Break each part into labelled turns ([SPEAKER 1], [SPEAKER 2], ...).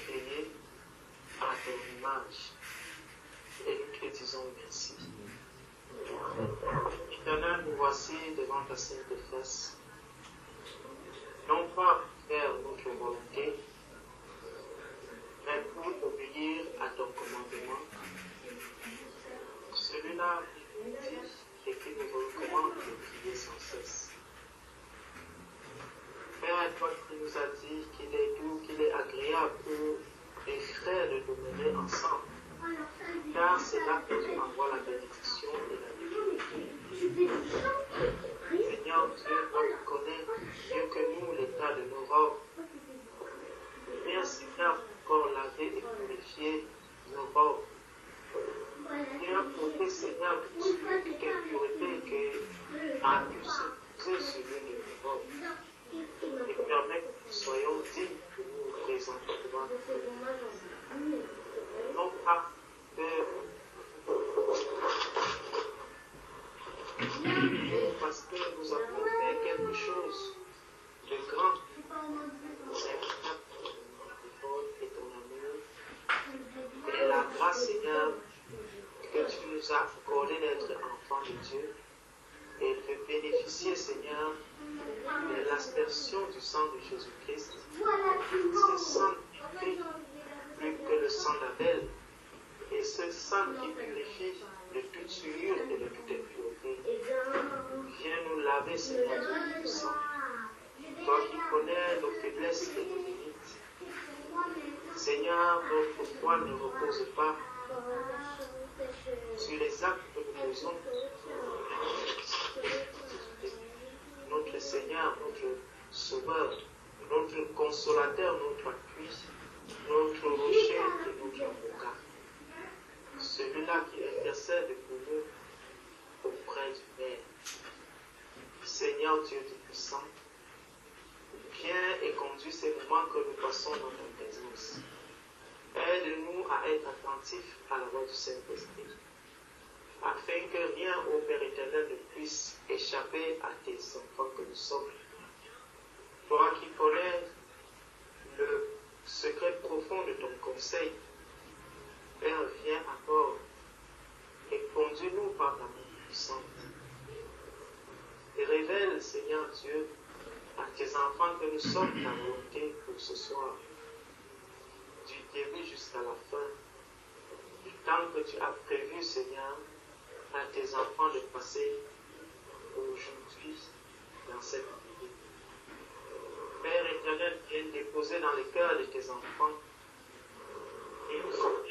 [SPEAKER 1] créé à ton image. Et nous te disons merci. Éternel, nous voici devant ta sainte face. Non pas pour faire notre volonté, mais pour obéir à ton commandement. Celui-là qui nous dit et qui nous recommande de prier sans cesse. Père, toi qui nous as dit qu'il est doux, qu'il est agréable pour les frères de demeurer ensemble. Car c'est là que tu envoies la bénédiction et la vie. Seigneur Dieu, toi qui connais mieux que nous l'état de nos robes. Viens, Seigneur, pour laver et purifier nos robes. Viens porter, Seigneur, toute pureté qui a pu se poser sur nos robes. Et permet que nous soyons dignes de nous présenter devant nous. Non pas parce que nous avons fait quelque chose de grand, c'est et ton amour et la grâce, Seigneur, que tu nous as accordé d'être enfants de Dieu et de bénéficier, Seigneur, de l'aspersion du sang de Jésus-Christ. Ce sang qui prie plus que le sang d'Abel. Et ce sang qui purifie de toute souillure et de toute impureté. Viens nous laver, Seigneur Dieu Tout-Puissant. Toi qui connais nos faiblesses et nos limites. Seigneur, notre foi ne repose pas sur les actes que nous faisons. Notre Seigneur, notre Sauveur, notre Consolateur, notre appui, notre rocher et notre avocat. Celui-là qui intercède pour nous auprès du Père. Seigneur Dieu Tout-Puissant, viens et conduis ces moments que nous passons dans ta présence. Aide-nous à être attentifs à la voix du Saint-Esprit, afin que rien, ô Père éternel, ne puisse échapper à tes enfants que nous sommes. Toi qui connais le secret profond de ton conseil, Père, viens encore et conduis-nous par ta main puissante. Et révèle, Seigneur Dieu, à tes enfants que nous sommes ta volonté pour ce soir, du début jusqu'à la fin, du temps que tu as prévu, Seigneur, à tes enfants de passer aujourd'hui dans cette vie. Père éternel, viens déposer dans les cœurs de tes enfants et nous sommes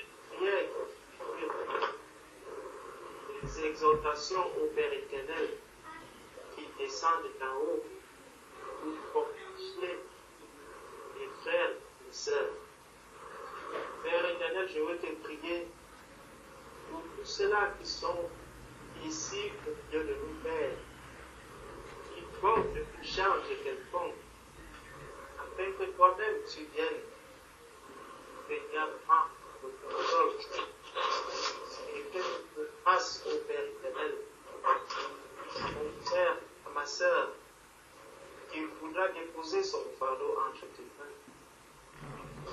[SPEAKER 1] les exhortations au Père éternel qui descendent d'en haut pour fortifier les frères et les sœurs. Père éternel, je veux te prier pour tous ceux-là qui sont ici au milieu de nous, Père, qui font de plus charge quelconque, afin que toi-même tu viennes, Seigneur, prendre le contrôle et que tu me fasses au Père éternel, mon frère, ma sœur, qui voudra déposer son fardeau entre tes mains,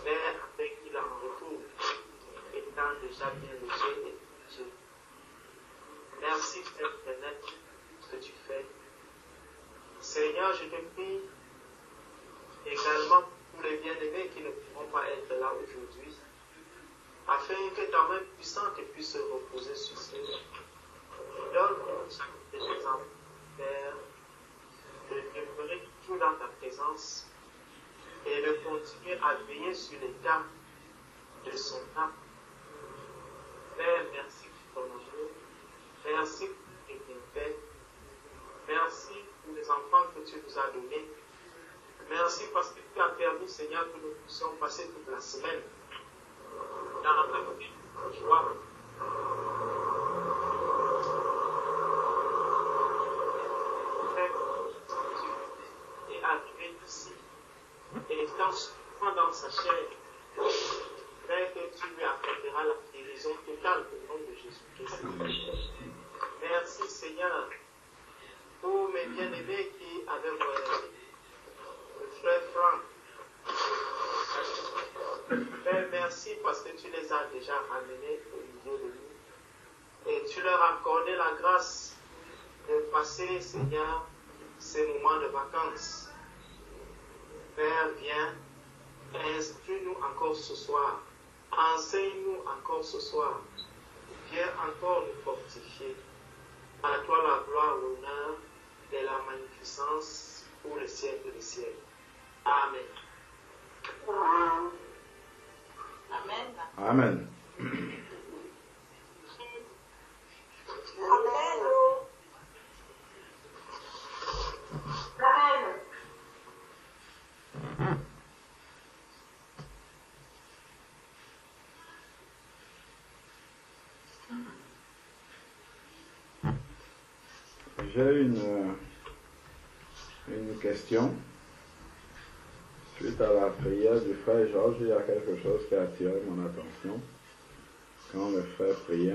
[SPEAKER 1] Père, afin qu'il en retrouve, étant déjà bien logé et protégé. Merci, Père éternel, pour ce que tu fais. Seigneur, je te prie également pour les bien-aimés qui ne pourront pas être là aujourd'hui, afin que ta main puissante puisse reposer sur eux. Donne à chacun de tes enfants, Père, de demeurer toujours dans ta présence et de continuer à veiller sur l'état de son âme. Père, merci pour ton amour. Merci pour tes bienfaits. Merci pour les enfants que tu nous as donnés. Merci parce que tu as permis, Seigneur, que nous puissions passer toute la semaine dans la paix de joie. Et arrivé ici, et étant souffrant dans sa chair, Père, que tu lui apporteras la guérison totale au nom de Jésus-Christ. Merci, Seigneur, pour mes bien-aimés qui avaient voyagé. Le frère Franck, merci parce que tu les as déjà ramenés au milieu de nous. Et tu leur as accordé la grâce de passer, Seigneur, ces moments de vacances. Père, viens, instruis-nous encore ce soir. Enseigne-nous encore ce soir. Viens encore nous fortifier. À toi la gloire, l'honneur et la magnificence pour le siècle des siècles. Amen.
[SPEAKER 2] Amen.
[SPEAKER 3] Amen. J'ai une question. Suite à la prière du frère Georges, il y a quelque chose qui a attiré mon attention quand le frère priait.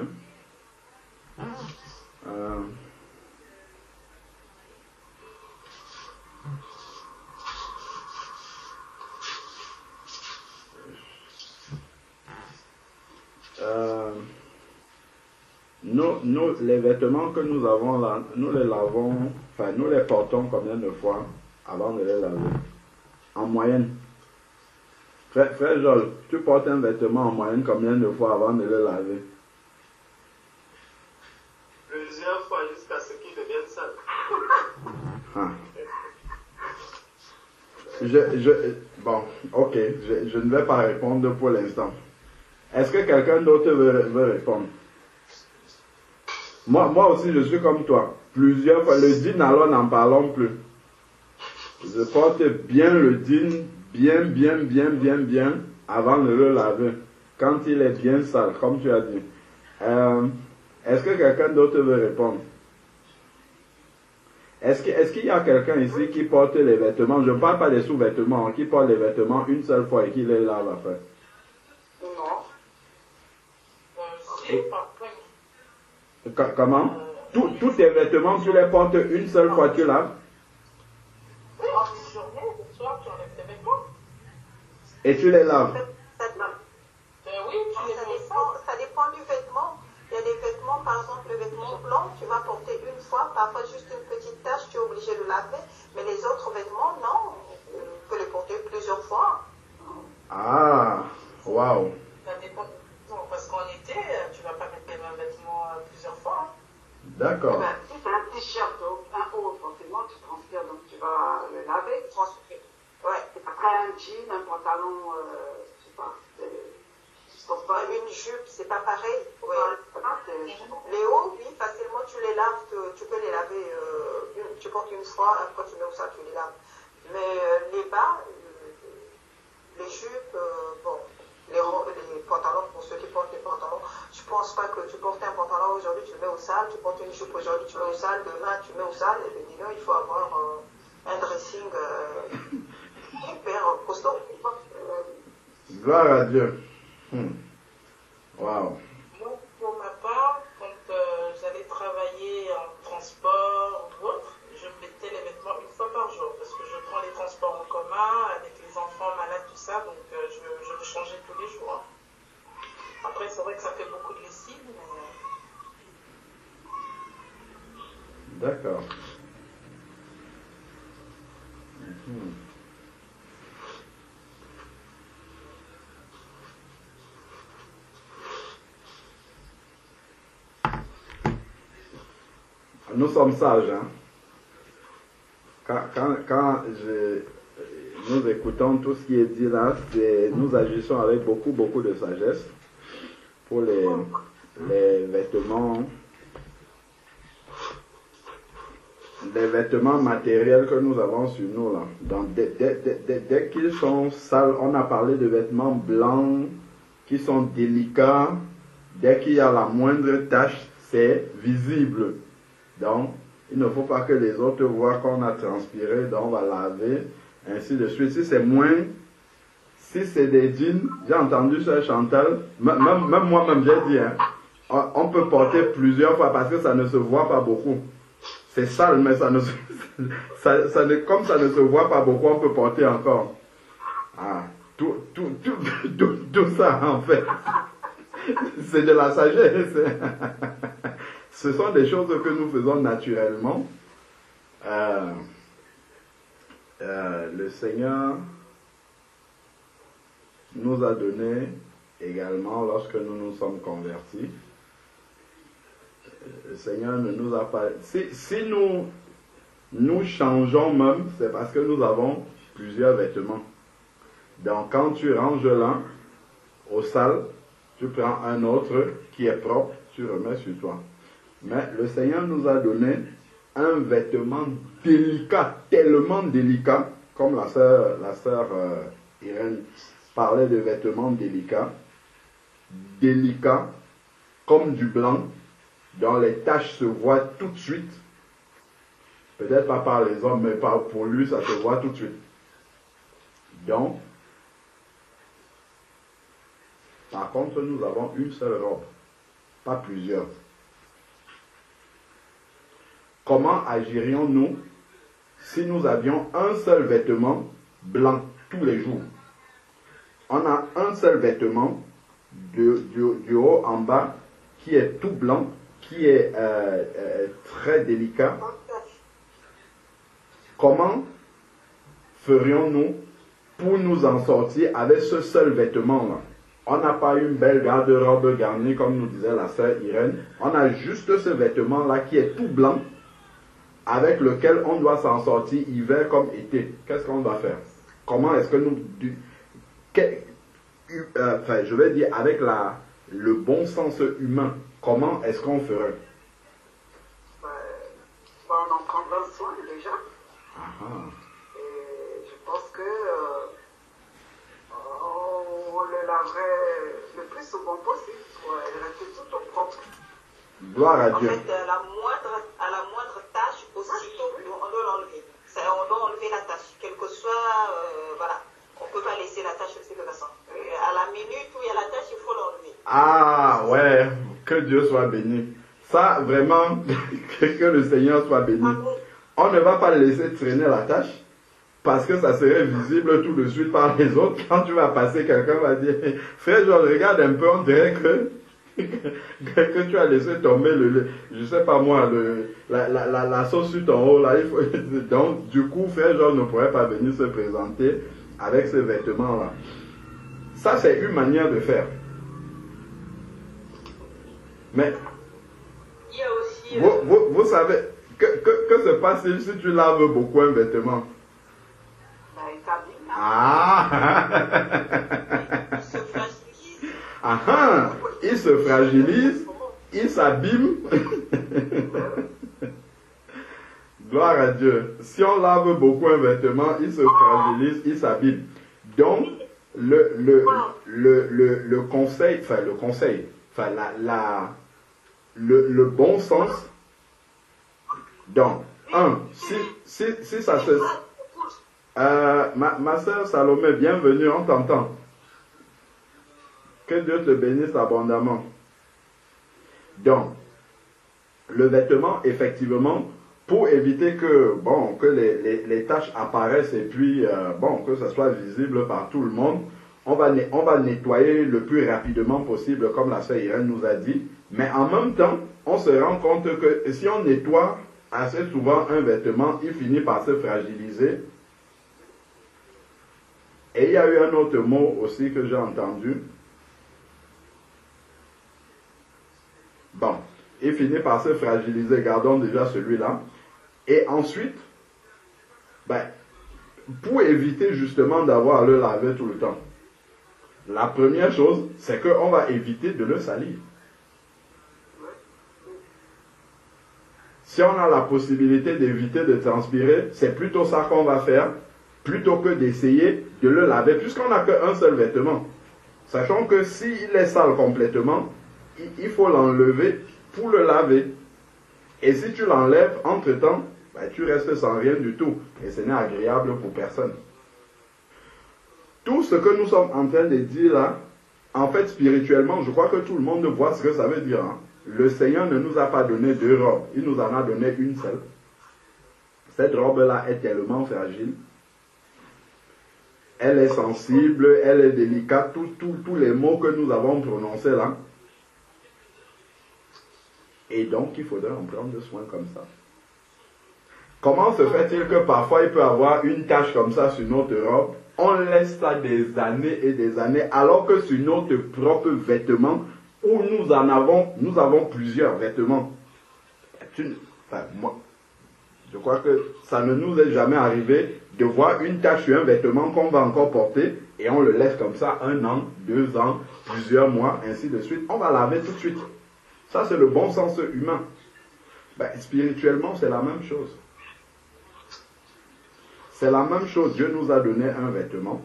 [SPEAKER 3] Nous, les vêtements que nous avons là, nous les lavons, enfin nous les portons combien de fois avant de les laver? En moyenne. Frère Joel, tu portes un vêtement en moyenne combien de fois avant de le laver?
[SPEAKER 1] Plusieurs fois jusqu'à ce qu'il devienne sale.
[SPEAKER 3] Bon, ok, je ne vais pas répondre pour l'instant. Est-ce que quelqu'un d'autre veut répondre? Moi aussi, je suis comme toi. Plusieurs fois, le jean, alors n'en parlons plus. Je porte bien le jean, bien, avant de le laver. Quand il est bien sale, comme tu as dit. Est-ce que quelqu'un d'autre veut répondre? Est-ce qu'il y a quelqu'un ici qui porte les vêtements, je ne parle pas des sous-vêtements, qui porte les vêtements une seule fois et qui les lave après?
[SPEAKER 2] Non.
[SPEAKER 3] Comment? Tous tes vêtements, tu les portes une seule fois, tu laves?
[SPEAKER 2] Oui, en une journée, le soir, tu enlèves tes vêtements.
[SPEAKER 3] Et tu les laves?
[SPEAKER 2] Oui, ça dépend du vêtement. Il y a des vêtements, par exemple, le vêtement blanc, tu vas porter une fois, parfois juste une petite tache, tu es obligé de laver. Mais les autres vêtements, non, tu peux les porter plusieurs fois.
[SPEAKER 3] Ah, waouh.
[SPEAKER 2] Ça dépend. Non, parce qu'en été, tu ne vas pas mettre les mêmes vêtements plusieurs fois.
[SPEAKER 3] D'accord.
[SPEAKER 4] Si c'est un t-shirt, un haut, forcément, tu transpires, donc tu vas le laver.
[SPEAKER 2] Ouais.
[SPEAKER 4] Après, un jean, un pantalon, je sais pas,
[SPEAKER 2] Une jupe, c'est pas pareil. Ouais.
[SPEAKER 4] c'est
[SPEAKER 2] Les hauts, oui, facilement, tu les laves, tu peux les laver, tu portes une fois, après tu mets au sac, tu les laves. Mais les bas, les jupes, bon, les pantalons, pour ceux qui portent des pantalons, je pense pas que tu portes un pantalon aujourd'hui, tu le mets au sale, tu portes une jupe aujourd'hui, tu mets au sale, demain tu mets au sale, et bien il faut avoir un dressing hyper costaud.
[SPEAKER 3] Gloire à Dieu. Waouh.
[SPEAKER 2] Moi, pour ma part, quand j'allais travailler en transport ou autre, je mettais les vêtements une fois par jour parce que je prends les transports en commun avec les enfants malades, tout ça, donc je veux changer tous les jours. Après, c'est vrai que ça fait beaucoup de lessive, mais...
[SPEAKER 3] D'accord. Nous sommes sages, hein. Quand nous écoutons tout ce qui est dit là, nous agissons avec beaucoup de sagesse pour les vêtements matériels que nous avons sur nous là. Donc, dès qu'ils sont sales, on a parlé de vêtements blancs qui sont délicats. Dès qu'il y a la moindre tache, c'est visible. Donc, il ne faut pas que les autres voient qu'on a transpiré, donc on va laver, ainsi de suite. Si c'est des jeans, j'ai entendu ça Chantal, même moi-même j'ai dit, hein, on peut porter plusieurs fois parce que ça ne se voit pas beaucoup. C'est sale, mais comme ça ne se voit pas beaucoup, on peut porter encore. tout ça, en fait, c'est de la sagesse. Ce sont des choses que nous faisons naturellement. Le Seigneur nous a donné également, lorsque nous nous sommes convertis, le Seigneur ne nous a pas... Si nous changeons même, c'est parce que nous avons plusieurs vêtements. Donc quand tu ranges l'un au sale, tu prends un autre qui est propre, tu remets sur toi. Mais le Seigneur nous a donné un vêtement délicat, tellement délicat, comme la sœur Irène parlait de vêtements délicats, comme du blanc, dont les taches se voient tout de suite. Peut-être pas par les hommes, mais pour lui, ça se voit tout de suite. Donc, par contre, nous avons une seule robe, pas plusieurs. Comment agirions-nous si nous avions un seul vêtement blanc tous les jours? On a un seul vêtement du haut en bas qui est tout blanc, qui est très délicat. Comment ferions-nous pour nous en sortir avec ce seul vêtement-là? On n'a pas une belle garde-robe garnie, comme nous disait la sœur Irène. On a juste ce vêtement-là qui est tout blanc, avec lequel on doit s'en sortir hiver comme été. Qu'est-ce qu'on va faire? Comment est-ce que nous... je vais dire avec le bon sens humain, comment est-ce qu'on ferait?
[SPEAKER 4] On en prendra soin déjà. Et je pense que on le laverait le plus souvent possible. Il reste tout au propre.
[SPEAKER 3] Gloire à Dieu.
[SPEAKER 2] En fait, à la moindre tâche, aussitôt, on doit l'enlever. On doit enlever la tâche. Quel que soit, voilà. On ne peut pas laisser la tâche aussi de façon. À la minute où il y a la tâche, il faut l'enlever.
[SPEAKER 3] Ah ouais, que Dieu soit béni. Ça, vraiment, que le Seigneur soit béni. On ne va pas laisser traîner la tâche, parce que ça serait visible tout de suite par les autres. Quand tu vas passer, quelqu'un va dire, frère Georges, regarde un peu, on dirait que tu as laissé tomber je sais pas moi, la sauce sur ton haut là. Donc, du coup, frère Georges ne pourrait pas venir se présenter avec ce vêtement-là. Ça, c'est une manière de faire. Mais,
[SPEAKER 2] il y a aussi,
[SPEAKER 3] vous savez, que se passe-t-il si tu laves beaucoup un vêtement?
[SPEAKER 4] Il s'abîme.
[SPEAKER 3] Ah!
[SPEAKER 2] il se fragilise.
[SPEAKER 3] Ah! Il se fragilise, il s'abîme. Gloire à Dieu. Si on lave beaucoup un vêtement, il se fragilise, il s'abîme. Donc, le conseil, le bon sens. Donc, si ça se... ma soeur Salomé, bienvenue, on t'entend. Que Dieu te bénisse abondamment. Donc, le vêtement, effectivement, pour éviter que les taches apparaissent et puis que ça soit visible par tout le monde, on va nettoyer le plus rapidement possible, comme la sœur Irène nous a dit. Mais en même temps, on se rend compte que si on nettoie assez souvent un vêtement, il finit par se fragiliser. Et il y a eu un autre mot aussi que j'ai entendu. Bon, il finit par se fragiliser. Gardons déjà celui-là. Et ensuite, pour éviter justement d'avoir à le laver tout le temps, la première chose, c'est qu'on va éviter de le salir. Si on a la possibilité d'éviter de transpirer, c'est plutôt ça qu'on va faire, plutôt que d'essayer de le laver, puisqu'on n'a qu'un seul vêtement. Sachant que s'il est sale complètement, il faut l'enlever pour le laver. Et si tu l'enlèves, entre-temps, tu restes sans rien du tout. Et ce n'est agréable pour personne. Tout ce que nous sommes en train de dire là, en fait, spirituellement, je crois que tout le monde voit ce que ça veut dire. Le Seigneur ne nous a pas donné deux robes. Il nous en a donné une seule. Cette robe-là est tellement fragile. elle est sensible, elle est délicate, tous les mots que nous avons prononcés là. Et donc, il faudrait en prendre soin comme ça. Comment se fait-il que parfois il peut avoir une tache comme ça sur notre robe? On laisse ça des années et des années, alors que sur notre propre vêtement, où nous avons plusieurs vêtements. Moi, je crois que ça ne nous est jamais arrivé de voir une tache sur un vêtement qu'on va encore porter et on le laisse comme ça 1 an, 2 ans, plusieurs mois, ainsi de suite. On va laver tout de suite. Ça, c'est le bon sens humain. Spirituellement, c'est la même chose. C'est la même chose. Dieu nous a donné un vêtement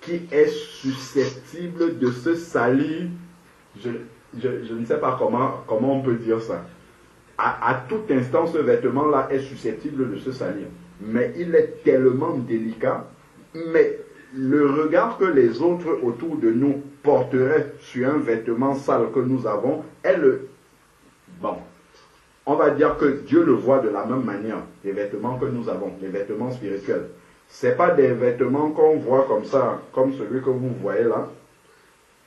[SPEAKER 3] qui est susceptible de se salir. Je ne sais pas comment on peut dire ça. À tout instant, ce vêtement-là est susceptible de se salir. Mais il est tellement délicat. Mais le regard que les autres autour de nous porteraient sur un vêtement sale que nous avons est bon. On va dire que Dieu le voit de la même manière, les vêtements que nous avons, les vêtements spirituels. Ce n'est pas des vêtements qu'on voit comme ça, comme celui que vous voyez là,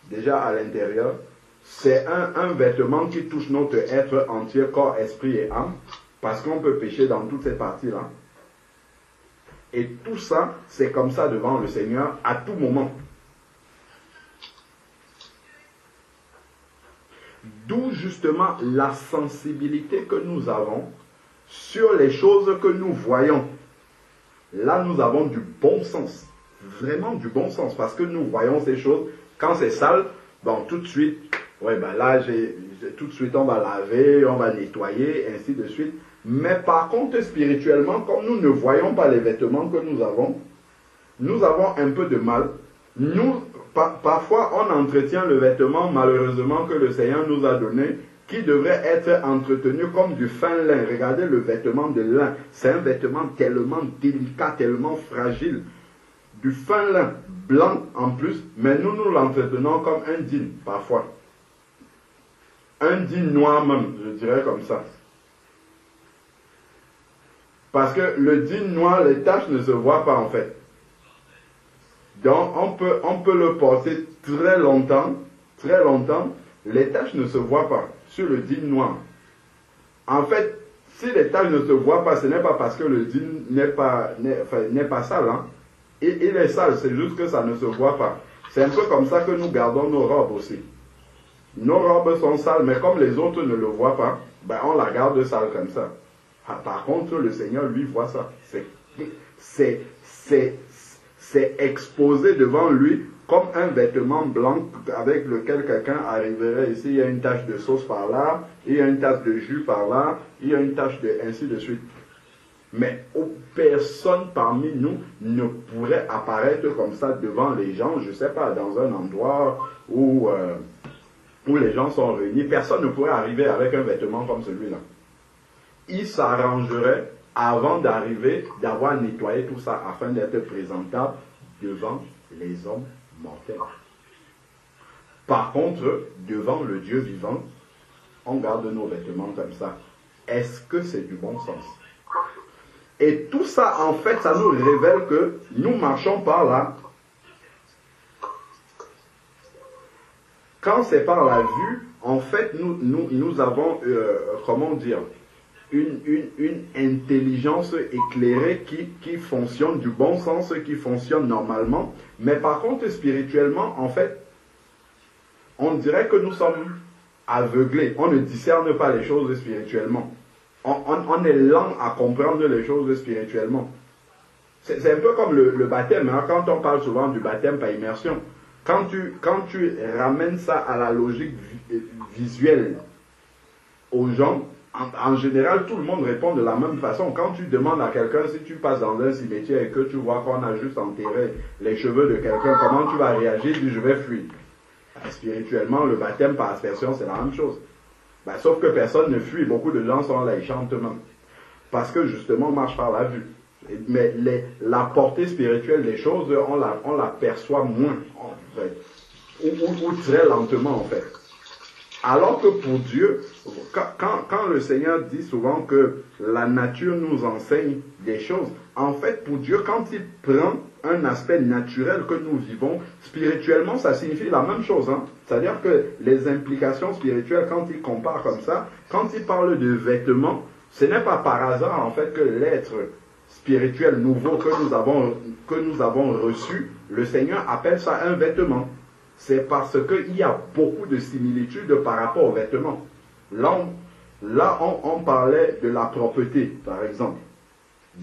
[SPEAKER 3] déjà à l'intérieur. C'est un vêtement qui touche notre être entier, corps, esprit et âme, parce qu'on peut pécher dans toutes ces parties-là. Et tout ça, c'est comme ça devant le Seigneur à tout moment. D'où justement la sensibilité que nous avons sur les choses que nous voyons. Là, nous avons du bon sens. Vraiment du bon sens. Parce que nous voyons ces choses. Quand c'est sale, bon, tout de suite, tout de suite, on va laver, on va nettoyer, ainsi de suite. Mais par contre, spirituellement, comme nous ne voyons pas les vêtements que nous avons un peu de mal. Parfois, on entretient le vêtement, malheureusement, que le Seigneur nous a donné, qui devrait être entretenu comme du fin lin. Regardez le vêtement de lin. C'est un vêtement tellement délicat, tellement fragile. Du fin lin, blanc en plus, mais nous l'entretenons comme un jean, parfois. Un jean noir même, je dirais comme ça. Parce que le jean noir, les taches ne se voient pas en fait. Donc on peut le porter très longtemps, les taches ne se voient pas sur le jean noir. En fait, si les taches ne se voient pas, ce n'est pas parce que le jean n'est pas sale. Hein. Il est sale, c'est juste que ça ne se voit pas. C'est un peu comme ça que nous gardons nos robes aussi. Nos robes sont sales, mais comme les autres ne le voient pas, on la garde sale comme ça. Par contre, le Seigneur, lui, voit ça. C'est exposé devant lui comme un vêtement blanc avec lequel quelqu'un arriverait ici. Il y a une tache de sauce par là, il y a une tache de jus par là, il y a une tache de ainsi de suite. Mais personne parmi nous ne pourrait apparaître comme ça devant les gens, je ne sais pas, dans un endroit où les gens sont réunis. Personne ne pourrait arriver avec un vêtement comme celui-là. Il s'arrangerait avant d'arriver, d'avoir nettoyé tout ça afin d'être présentable devant les hommes mortels. Par contre, devant le Dieu vivant, on garde nos vêtements comme ça. Est-ce que c'est du bon sens? Et tout ça, en fait, ça nous révèle que nous marchons par là. Quand c'est par la vue, en fait, nous avons, comment dire, une intelligence éclairée qui fonctionne du bon sens, qui fonctionne normalement. Mais par contre, spirituellement, en fait, on dirait que nous sommes aveuglés. On ne discerne pas les choses spirituellement. On est lent à comprendre les choses spirituellement. C'est un peu comme le baptême. Hein, quand on parle souvent du baptême par immersion, quand tu ramènes ça à la logique visuelle aux gens, en général, tout le monde répond de la même façon. Quand tu demandes à quelqu'un, si tu passes dans un cimetière et que tu vois qu'on a juste enterré les cheveux de quelqu'un, comment tu vas réagir? Tu dis, je vais fuir. Spirituellement, le baptême par aspersion, c'est la même chose. Sauf que personne ne fuit. Beaucoup de gens sont là, ils chantent même. Parce que justement, on marche par la vue. Mais la portée spirituelle des choses, on la perçoit moins, en fait. Ou très lentement, en fait. Alors que pour Dieu, quand le Seigneur dit souvent que la nature nous enseigne des choses, en fait pour Dieu, quand il prend un aspect naturel que nous vivons, spirituellement ça signifie la même chose. Hein? C'est-à-dire que les implications spirituelles, quand il compare comme ça, quand il parle de vêtements, ce n'est pas par hasard en fait que l'être spirituel nouveau que nous avons reçu, le Seigneur appelle ça un vêtement. C'est parce qu'il y a beaucoup de similitudes par rapport aux vêtements. Là, on parlait de la propreté, par exemple.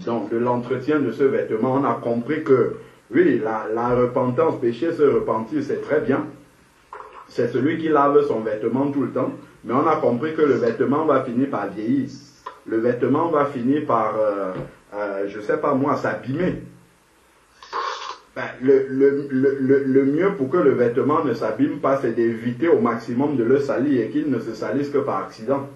[SPEAKER 3] Donc, de l'entretien de ce vêtement, on a compris que, oui, la repentance, péché, se repentir, c'est très bien. C'est celui qui lave son vêtement tout le temps. Mais on a compris que le vêtement va finir par vieillir. Le vêtement va finir par, je ne sais pas moi, s'abîmer. Ben, le mieux pour que le vêtement ne s'abîme pas, c'est d'éviter au maximum de le salir et qu'il ne se salisse que par accident.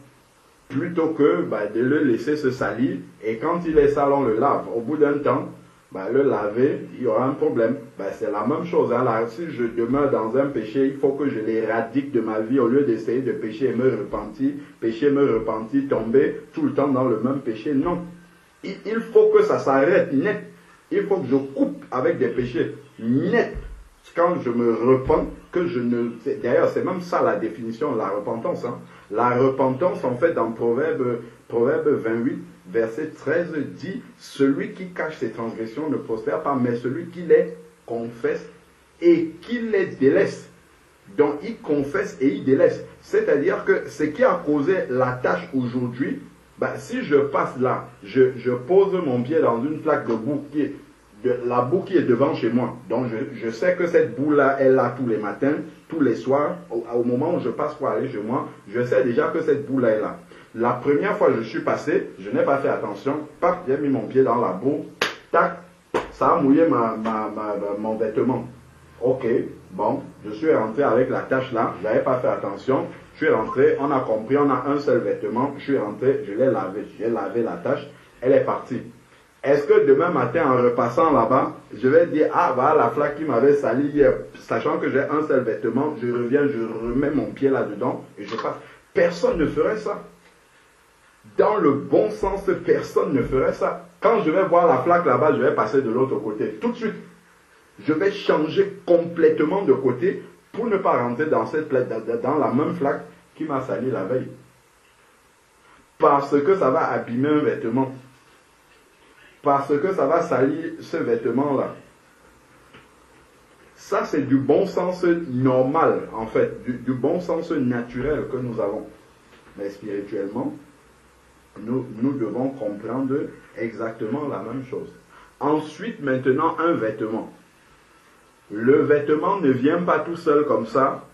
[SPEAKER 3] Plutôt que de le laisser se salir et quand il est sale, on le lave. Au bout d'un temps, le laver, il y aura un problème. C'est la même chose. Hein. Là, si je demeure dans un péché, il faut que je l'éradique de ma vie au lieu d'essayer de pécher et me repentir, tomber tout le temps dans le même péché. Non. Il faut que ça s'arrête net. Il faut que je coupe avec des péchés nets. Quand je me repens, que je ne... D'ailleurs, c'est même ça la définition de la repentance. Hein. La repentance, en fait, dans Proverbe 28, verset 13, dit « Celui qui cache ses transgressions ne prospère pas, mais celui qui les confesse et qui les délaisse. » Donc, il confesse et il délaisse. C'est-à-dire que ce qui a causé la tâche aujourd'hui, si je passe là, je pose mon pied dans une flaque de boue la boue qui est devant chez moi. Donc je sais que cette boue-là est là tous les matins, tous les soirs. Au moment où je passe pour aller chez moi, je sais déjà que cette boue-là est là. La première fois que je suis passé, je n'ai pas fait attention. Paf, j'ai mis mon pied dans la boue. Tac, ça a mouillé mon vêtement. Ok, bon, je suis rentré avec la tache là, je n'avais pas fait attention. Je suis rentré, on a compris, on a un seul vêtement. Je suis rentré, je l'ai lavé. J'ai lavé la tache, elle est partie. Est-ce que demain matin, en repassant là-bas, je vais dire, ah, voilà la flaque qui m'avait sali hier, sachant que j'ai un seul vêtement, je reviens, je remets mon pied là-dedans et je passe. Personne ne ferait ça. Dans le bon sens, personne ne ferait ça. Quand je vais voir la flaque là-bas, je vais passer de l'autre côté. Tout de suite, je vais changer complètement de côté pour ne pas rentrer dans la même flaque qui m'a sali la veille. Parce que ça va abîmer un vêtement. Parce que ça va salir ce vêtement-là. Ça, c'est du bon sens normal, en fait, du bon sens naturel que nous avons. Mais spirituellement, nous devons comprendre exactement la même chose. Ensuite, maintenant, un vêtement. Le vêtement ne vient pas tout seul comme ça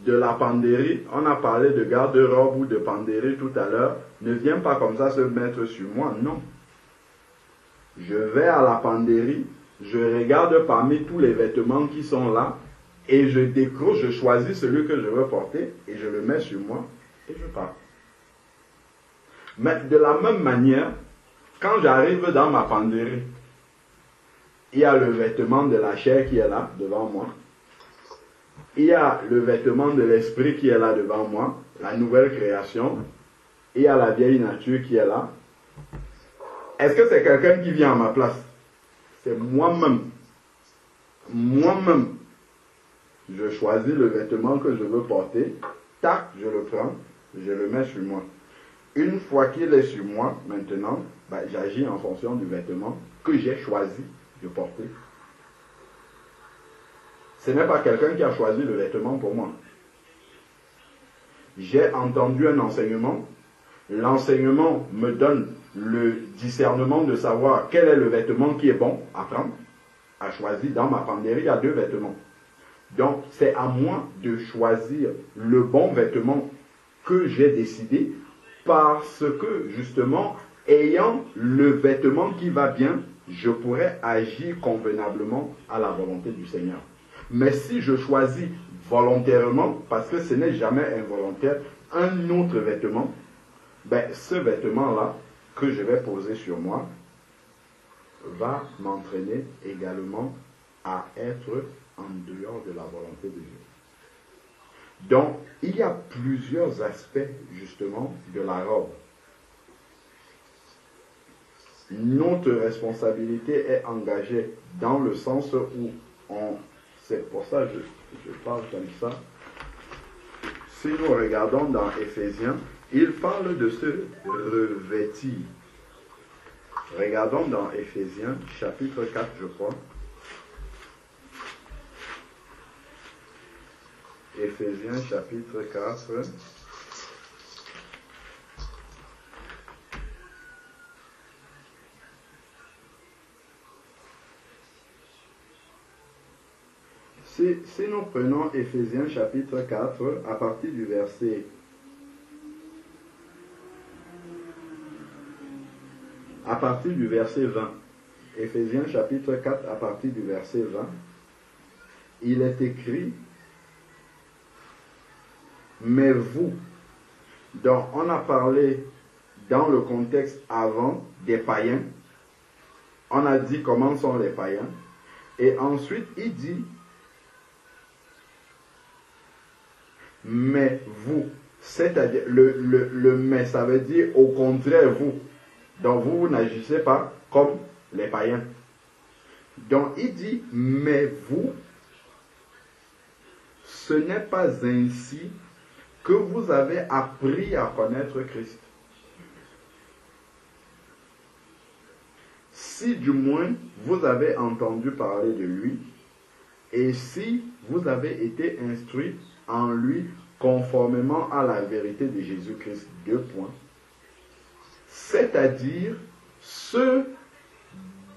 [SPEAKER 3] de la penderie. On a parlé de garde-robe ou de penderie tout à l'heure. Ne vient pas comme ça se mettre sur moi, non. Je vais à la penderie, je regarde parmi tous les vêtements qui sont là et je décroche, je choisis celui que je veux porter et je le mets sur moi et je pars. Mais de la même manière, quand j'arrive dans ma penderie, il y a le vêtement de la chair qui est là devant moi. Il y a le vêtement de l'esprit qui est là devant moi, la nouvelle création. Il y a la vieille nature qui est là. Est-ce que c'est quelqu'un qui vient à ma place? C'est moi-même. Moi-même. Je choisis le vêtement que je veux porter. Tac, je le prends. Je le mets sur moi. Une fois qu'il est sur moi, maintenant, j'agis en fonction du vêtement que j'ai choisi de porter. Ce n'est pas quelqu'un qui a choisi le vêtement pour moi. J'ai entendu un enseignement. L'enseignement me donne le discernement de savoir quel est le vêtement qui est bon à prendre, à choisir. Dans ma penderie, il y a 2 vêtements. Donc, c'est à moi de choisir le bon vêtement que j'ai décidé parce que, justement, ayant le vêtement qui va bien, je pourrais agir convenablement à la volonté du Seigneur. Mais si je choisis volontairement, parce que ce n'est jamais involontaire, un autre vêtement, ce vêtement-là que je vais poser sur moi va m'entraîner également à être en dehors de la volonté de Dieu. Donc, il y a plusieurs aspects, justement, de la robe. Notre responsabilité est engagée dans le sens où c'est pour ça que je parle comme ça. Si nous regardons dans Éphésiens, il parle de se revêtir. Regardons dans Éphésiens, chapitre 4, je crois. Éphésiens, chapitre 4. Si nous prenons Éphésiens chapitre 4, à partir du verset 20, Éphésiens chapitre 4, à partir du verset 20, il est écrit, mais vous, donc on a parlé dans le contexte avant des païens, on a dit comment sont les païens, et ensuite il dit, mais vous, c'est-à-dire le mais, ça veut dire au contraire vous. Donc vous n'agissez pas comme les païens. Donc il dit, mais vous, ce n'est pas ainsi que vous avez appris à connaître Christ. Si du moins vous avez entendu parler de lui, et si vous avez été instruit en lui conformément à la vérité de Jésus-Christ, 2 points, c'est-à-dire se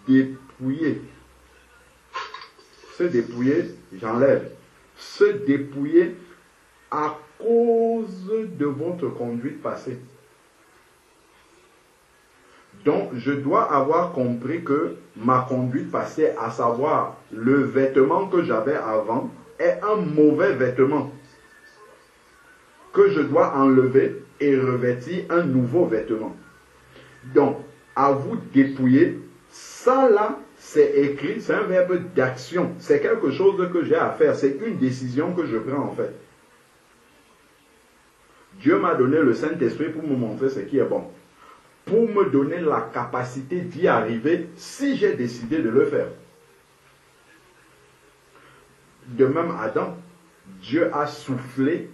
[SPEAKER 3] dépouiller, j'enlève, se dépouiller à cause de votre conduite passée. Donc, je dois avoir compris que ma conduite passée, à savoir le vêtement que j'avais avant, est un mauvais vêtement que je dois enlever et revêtir un nouveau vêtement. Donc, à vous dépouiller, ça là, c'est écrit, c'est un verbe d'action. C'est quelque chose que j'ai à faire. C'est une décision que je prends en fait. Dieu m'a donné le Saint-Esprit pour me montrer ce qui est bon. Pour me donner la capacité d'y arriver si j'ai décidé de le faire. De même, Adam, Dieu a soufflé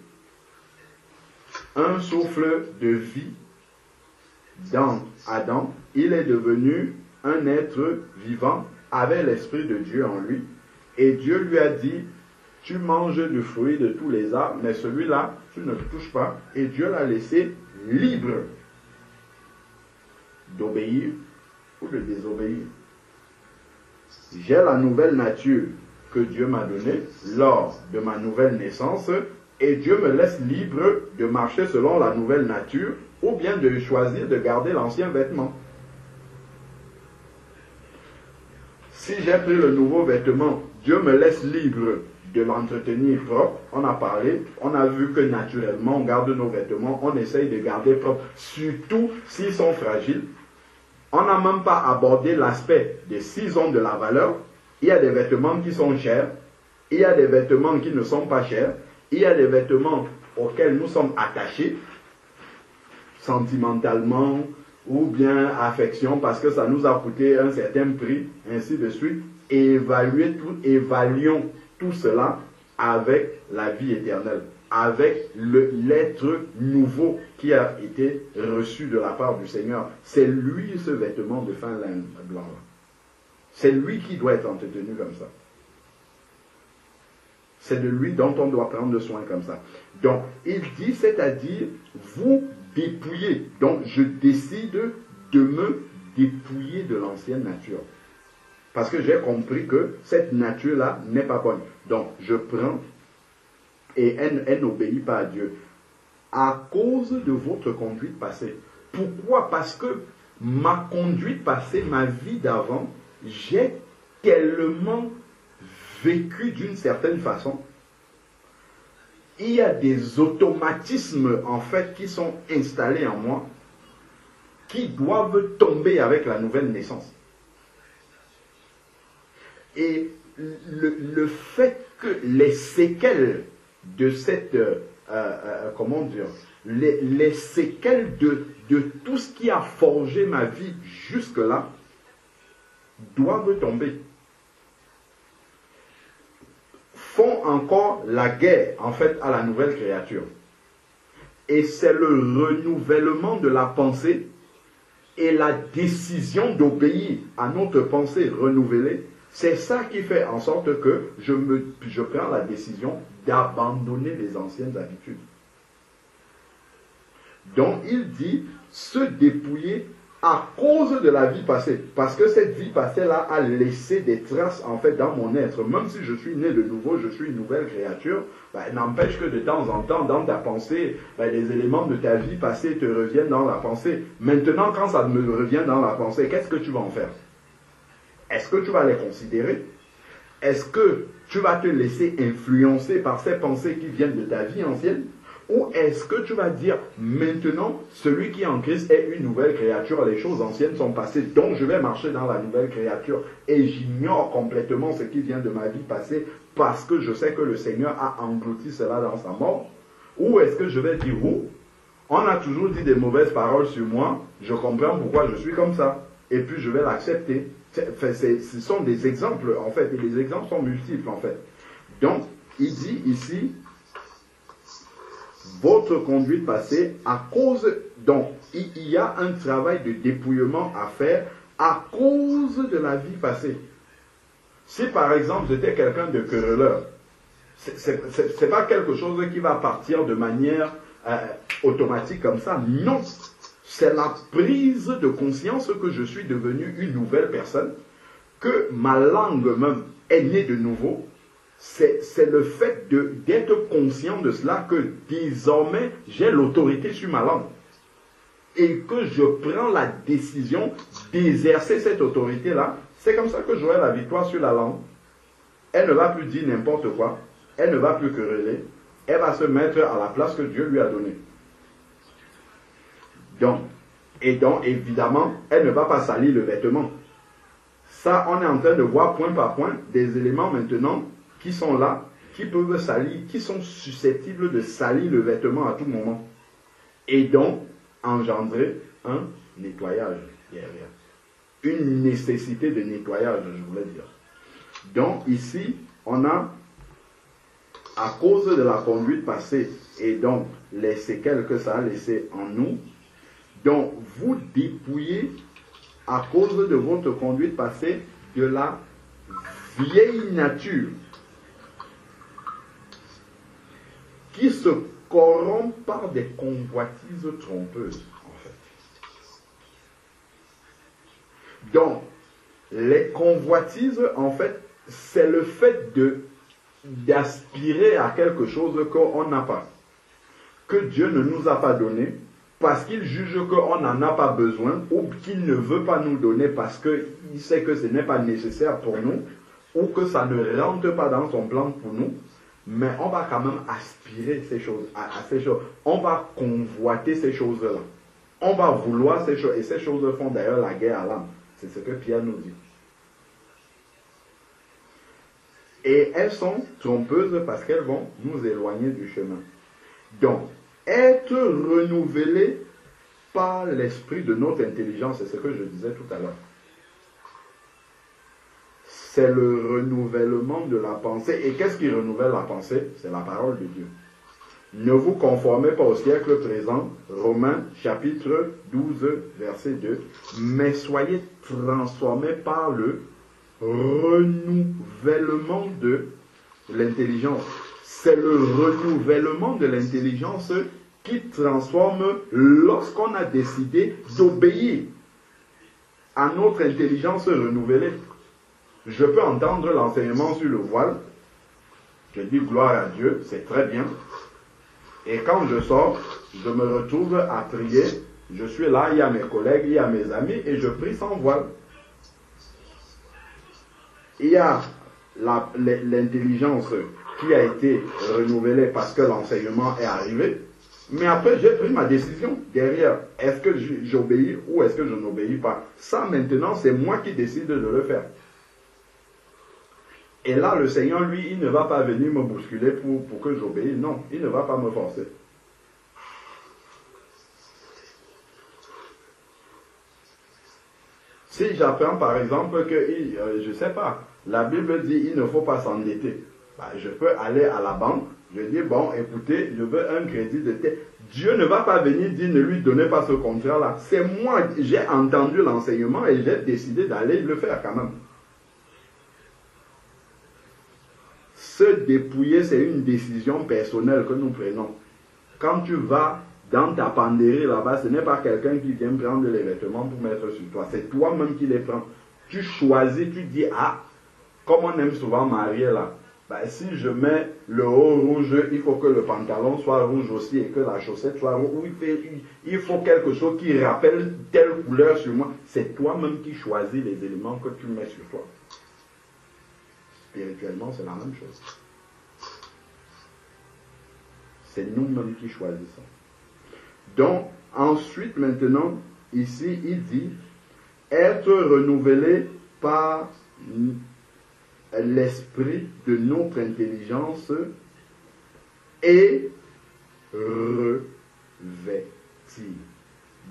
[SPEAKER 3] un souffle de vie dans Adam. Il est devenu un être vivant avec l'Esprit de Dieu en lui. Et Dieu lui a dit, tu manges du fruit de tous les arbres, mais celui-là, tu ne le touches pas. Et Dieu l'a laissé libre d'obéir ou de désobéir. J'ai la nouvelle nature que Dieu m'a donnée lors de ma nouvelle naissance, et Dieu me laisse libre de marcher selon la nouvelle nature, ou bien de choisir de garder l'ancien vêtement. Si j'ai pris le nouveau vêtement, Dieu me laisse libre de l'entretenir propre. On a parlé, on a vu que naturellement on garde nos vêtements, on essaye de garder propre, surtout s'ils sont fragiles. On n'a même pas abordé l'aspect de s'ils ont de la valeur. Il y a des vêtements qui sont chers, il y a des vêtements qui ne sont pas chers, il y a des vêtements auxquels nous sommes attachés, sentimentalement, ou bien affection, parce que ça nous a coûté un certain prix, ainsi de suite. Et évaluons tout cela avec la vie éternelle, avec l'être nouveau qui a été reçu de la part du Seigneur. C'est lui ce vêtement de fin lin blanc. C'est lui qui doit être entretenu comme ça. C'est de lui dont on doit prendre soin comme ça. Donc, il dit, c'est-à-dire, vous dépouiller. Donc, je décide de me dépouiller de l'ancienne nature. Parce que j'ai compris que cette nature-là n'est pas bonne. Donc, je prends et elle n'obéit pas à Dieu. À cause de votre conduite passée. Pourquoi? Parce que ma conduite passée, ma vie d'avant, j'ai tellement vécu d'une certaine façon. Il y a des automatismes en fait qui sont installés en moi qui doivent tomber avec la nouvelle naissance. Et le fait que les séquelles de cette, comment dire, les séquelles de tout ce qui a forgé ma vie jusque-là doivent tomber. Font encore la guerre, en fait, à la nouvelle créature. Et c'est le renouvellement de la pensée et la décision d'obéir à notre pensée renouvelée. C'est ça qui fait en sorte que je prends la décision d'abandonner les anciennes habitudes. Donc il dit se dépouiller à cause de la vie passée. Parce que cette vie passée-là a laissé des traces en fait dans mon être. Même si je suis né de nouveau, je suis une nouvelle créature, n'empêche que de temps en temps, dans ta pensée, les éléments de ta vie passée te reviennent dans la pensée. Maintenant, quand ça me revient dans la pensée, qu'est-ce que tu vas en faire? Est-ce que tu vas les considérer? Est-ce que tu vas te laisser influencer par ces pensées qui viennent de ta vie ancienne? Ou est-ce que tu vas dire, maintenant, celui qui est en Christ est une nouvelle créature, les choses anciennes sont passées, donc je vais marcher dans la nouvelle créature et j'ignore complètement ce qui vient de ma vie passée parce que je sais que le Seigneur a englouti cela dans sa mort? Ou est-ce que je vais dire, on a toujours dit des mauvaises paroles sur moi, je comprends pourquoi je suis comme ça, et puis je vais l'accepter. Ce sont des exemples, en fait, et les exemples sont multiples, en fait. Donc, il dit ici, votre conduite passée, à cause, donc, il y a un travail de dépouillement à faire à cause de la vie passée. Si, par exemple, j'étais quelqu'un de querelleur, c'est pas quelque chose qui va partir de manière automatique comme ça. Non, c'est la prise de conscience que je suis devenu une nouvelle personne, que ma langue même est née de nouveau. C'est le fait d'être conscient de cela que désormais j'ai l'autorité sur ma langue et que je prends la décision d'exercer cette autorité-là. C'est comme ça que j'aurai la victoire sur la langue. Elle ne va plus dire n'importe quoi, elle ne va plus quereller, elle va se mettre à la place que Dieu lui a donnée. Donc, évidemment, elle ne va pas salir le vêtement. Ça, on est en train de voir point par point des éléments maintenant qui sont là, qui peuvent salir, qui sont susceptibles de salir le vêtement à tout moment. Et donc, engendrer un nettoyage derrière. Une nécessité de nettoyage, je voulais dire. Donc, ici, on a, à cause de la conduite passée, et donc les séquelles que ça a laissées en nous, donc vous dépouillez, à cause de votre conduite passée, de la vieille nature, qui se corrompt par des convoitises trompeuses, en fait. Donc, les convoitises, en fait, c'est le fait d'aspirer à quelque chose qu'on n'a pas, que Dieu ne nous a pas donné, parce qu'il juge qu'on n'en a pas besoin, ou qu'il ne veut pas nous donner parce qu'il sait que ce n'est pas nécessaire pour nous, ou que ça ne rentre pas dans son plan pour nous. Mais on va quand même aspirer à ces choses. On va convoiter ces choses-là. On va vouloir ces choses. Et ces choses font d'ailleurs la guerre à l'âme. C'est ce que Pierre nous dit. Et elles sont trompeuses parce qu'elles vont nous éloigner du chemin. Donc, être renouvelé par l'esprit de notre intelligence, c'est ce que je disais tout à l'heure. C'est le renouvellement de la pensée. Et qu'est-ce qui renouvelle la pensée? C'est la parole de Dieu. Ne vous conformez pas au siècle présent, Romains chapitre 12, verset 2, mais soyez transformés par le renouvellement de l'intelligence. C'est le renouvellement de l'intelligence qui transforme lorsqu'on a décidé d'obéir à notre intelligence renouvelée. Je peux entendre l'enseignement sur le voile. Je dis gloire à Dieu, c'est très bien. Et quand je sors, je me retrouve à prier. Je suis là, il y a mes collègues, il y a mes amis, et je prie sans voile. Il y a l'intelligence qui a été renouvelée parce que l'enseignement est arrivé. Mais après, j'ai pris ma décision derrière. Est-ce que j'obéis ou est-ce que je n'obéis pas? Ça, maintenant, c'est moi qui décide de le faire. Et là, le Seigneur, lui, il ne va pas venir me bousculer pour que j'obéisse. Non, il ne va pas me forcer. Si j'apprends par exemple que, je ne sais pas, la Bible dit il ne faut pas s'endetter. Bah, je peux aller à la banque, je dis, bon, écoutez, je veux un crédit de tel. Dieu ne va pas venir dire, ne lui donnez pas ce contrat-là. C'est moi, j'ai entendu l'enseignement et j'ai décidé d'aller le faire quand même. Se dépouiller, c'est une décision personnelle que nous prenons. Quand tu vas dans ta penderie là-bas, ce n'est pas quelqu'un qui vient prendre les vêtements pour mettre sur toi. C'est toi-même qui les prends. Tu choisis, tu dis, ah, comme on aime souvent marier là, ben, si je mets le haut rouge, il faut que le pantalon soit rouge aussi et que la chaussette soit rouge. Ou il faut quelque chose qui rappelle telle couleur sur moi. C'est toi-même qui choisis les éléments que tu mets sur toi. Spirituellement, c'est la même chose. C'est nous-mêmes qui choisissons. Donc, ensuite, maintenant, ici, il dit, être renouvelé par l'esprit de notre intelligence et revêtir.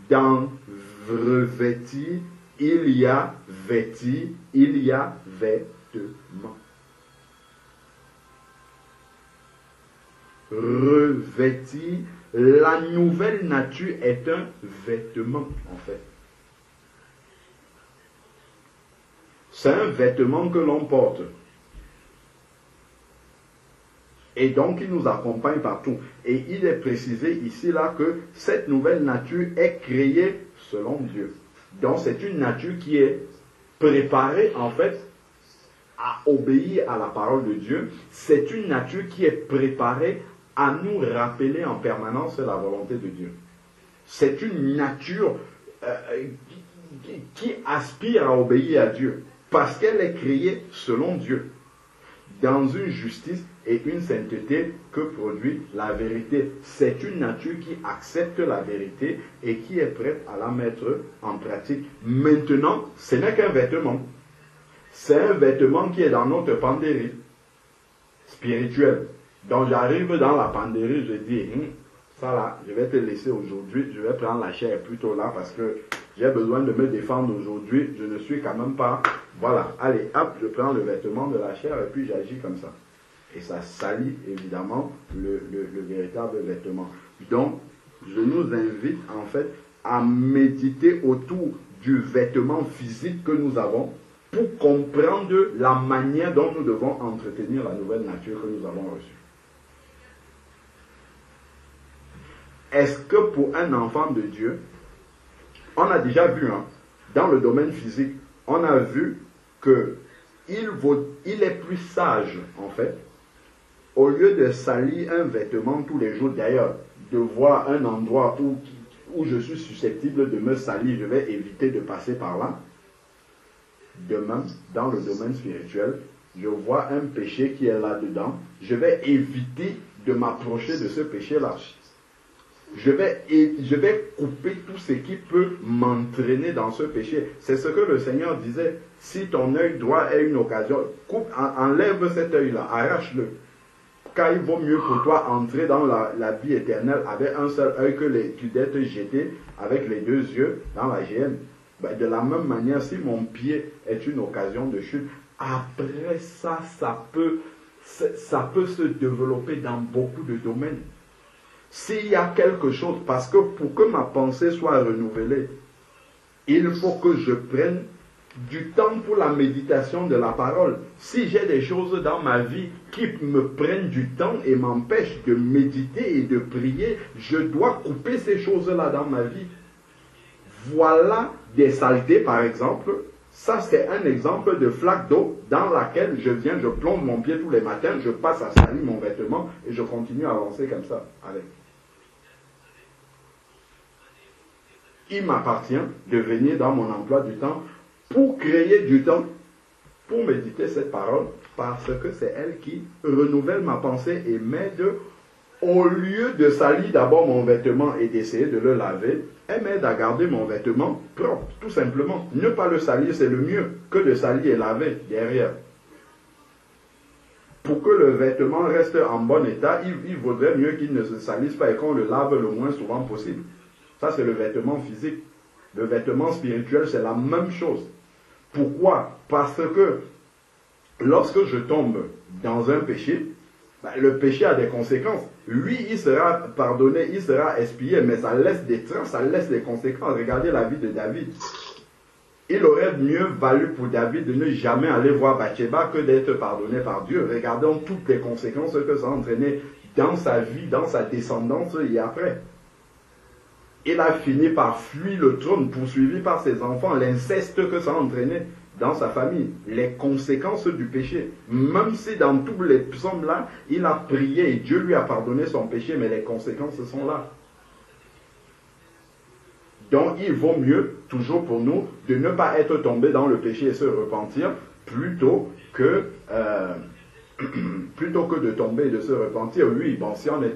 [SPEAKER 3] Dans revêtir, il y a vêtir, il y a vêtement. Revêtir, la nouvelle nature est un vêtement en fait. C'est un vêtement que l'on porte. Et donc il nous accompagne partout. Et il est précisé ici là que cette nouvelle nature est créée selon Dieu. Donc c'est une nature qui est préparée en fait à obéir à la parole de Dieu. C'est une nature qui est préparée à nous rappeler en permanence la volonté de Dieu. C'est une nature qui aspire à obéir à Dieu. Parce qu'elle est créée selon Dieu, dans une justice et une sainteté que produit la vérité. C'est une nature qui accepte la vérité et qui est prête à la mettre en pratique. Maintenant, ce n'est qu'un vêtement. C'est un vêtement qui est dans notre penderie spirituelle. Donc j'arrive dans la penderie, je dis, ça là, je vais te laisser aujourd'hui, je vais prendre la chair plutôt là parce que j'ai besoin de me défendre aujourd'hui, je ne suis quand même pas... Voilà, allez, hop, je prends le vêtement de la chair et puis j'agis comme ça. Et ça salit évidemment le véritable vêtement. Donc, je nous invite en fait à méditer autour du vêtement physique que nous avons pour comprendre la manière dont nous devons entretenir la nouvelle nature que nous avons reçue. Est-ce que pour un enfant de Dieu, on a déjà vu, dans le domaine physique, on a vu qu'il est plus sage, en fait, au lieu de salir un vêtement tous les jours, d'ailleurs, de voir un endroit où je suis susceptible de me salir, je vais éviter de passer par là. Demain, dans le domaine spirituel, je vois un péché qui est là-dedans, je vais éviter de m'approcher de ce péché-là. Je vais couper tout ce qui peut m'entraîner dans ce péché. C'est ce que le Seigneur disait. Si ton œil droit est une occasion, enlève cet œil-là, arrache-le. Car il vaut mieux pour toi entrer dans la vie éternelle avec un seul œil que d'être jeté avec les deux yeux dans la géhenne. Ben, de la même manière, si mon pied est une occasion de chute, après ça, ça peut se développer dans beaucoup de domaines. S'il y a quelque chose, parce que pour que ma pensée soit renouvelée, il faut que je prenne du temps pour la méditation de la parole. Si j'ai des choses dans ma vie qui me prennent du temps et m'empêchent de méditer et de prier, je dois couper ces choses-là dans ma vie. Voilà des saletés, par exemple. Ça, c'est un exemple de flaque d'eau dans laquelle je viens, je plonge mon pied tous les matins, je passe à salir mon vêtement et je continue à avancer comme ça avec. Il m'appartient de venir dans mon emploi du temps pour créer du temps pour méditer cette parole parce que c'est elle qui renouvelle ma pensée et m'aide, au lieu de salir d'abord mon vêtement et d'essayer de le laver, elle m'aide à garder mon vêtement propre, tout simplement. Ne pas le salir, c'est le mieux que de salir et laver derrière. pour que le vêtement reste en bon état, il vaudrait mieux qu'il ne se salisse pas et qu'on le lave le moins souvent possible. Ça, c'est le vêtement physique. Le vêtement spirituel, c'est la même chose. Pourquoi? Parce que lorsque je tombe dans un péché, le péché a des conséquences. Oui, il sera pardonné, il sera expié, mais ça laisse des traces, ça laisse des conséquences. Regardez la vie de David. Il aurait mieux valu pour David de ne jamais aller voir Bathsheba que d'être pardonné par Dieu. Regardons toutes les conséquences que ça a entraîné dans sa vie, dans sa descendance et après. Il a fini par fuir le trône, poursuivi par ses enfants, l'inceste que ça a entraîné dans sa famille, les conséquences du péché. Même si dans tous les psaumes là, il a prié et Dieu lui a pardonné son péché, mais les conséquences sont là. Donc il vaut mieux, toujours pour nous, de ne pas être tombé dans le péché et se repentir, plutôt que de tomber et de se repentir. Oui, bon, si on est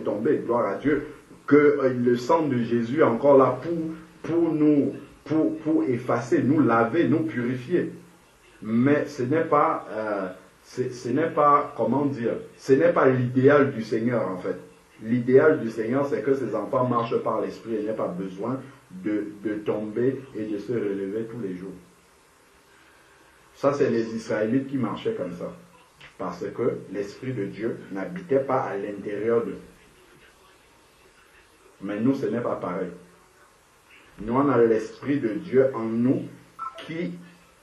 [SPEAKER 3] tombé, gloire à Dieu, que le sang de Jésus est encore là pour effacer, nous laver, nous purifier. Mais ce n'est pas, comment dire, ce n'est pas l'idéal du Seigneur en fait. L'idéal du Seigneur, c'est que ses enfants marchent par l'Esprit et n'aient pas besoin de tomber et de se relever tous les jours. Ça, c'est les Israélites qui marchaient comme ça. Parce que l'Esprit de Dieu n'habitait pas à l'intérieur d'eux. Mais nous, ce n'est pas pareil. Nous, on a l'Esprit de Dieu en nous qui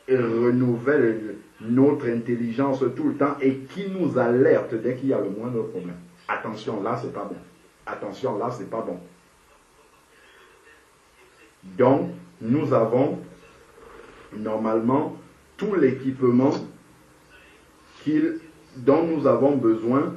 [SPEAKER 3] renouvelle notre intelligence tout le temps et qui nous alerte dès qu'il y a le moindre problème. Attention, là, c'est pas bon. Attention, là, c'est pas bon. Donc, nous avons normalement tout l'équipement dont nous avons besoin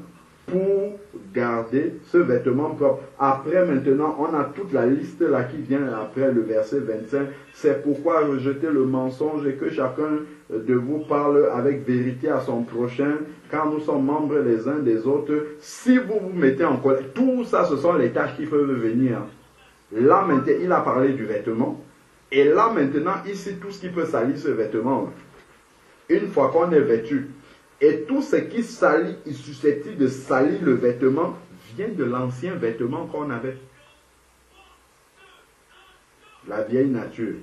[SPEAKER 3] pour garder ce vêtement propre. Après, maintenant, on a toute la liste là qui vient après le verset 25. C'est pourquoi rejetez le mensonge et que chacun de vous parle avec vérité à son prochain, car nous sommes membres les uns des autres. Si vous vous mettez en colère, tout ça, ce sont les tâches qui peuvent venir. Là, maintenant, il a parlé du vêtement. Et là, maintenant, ici, tout ce qui peut salir ce vêtement. Une fois qu'on est vêtu, et tout ce qui salit, est susceptible de salir le vêtement, vient de l'ancien vêtement qu'on avait. La vieille nature.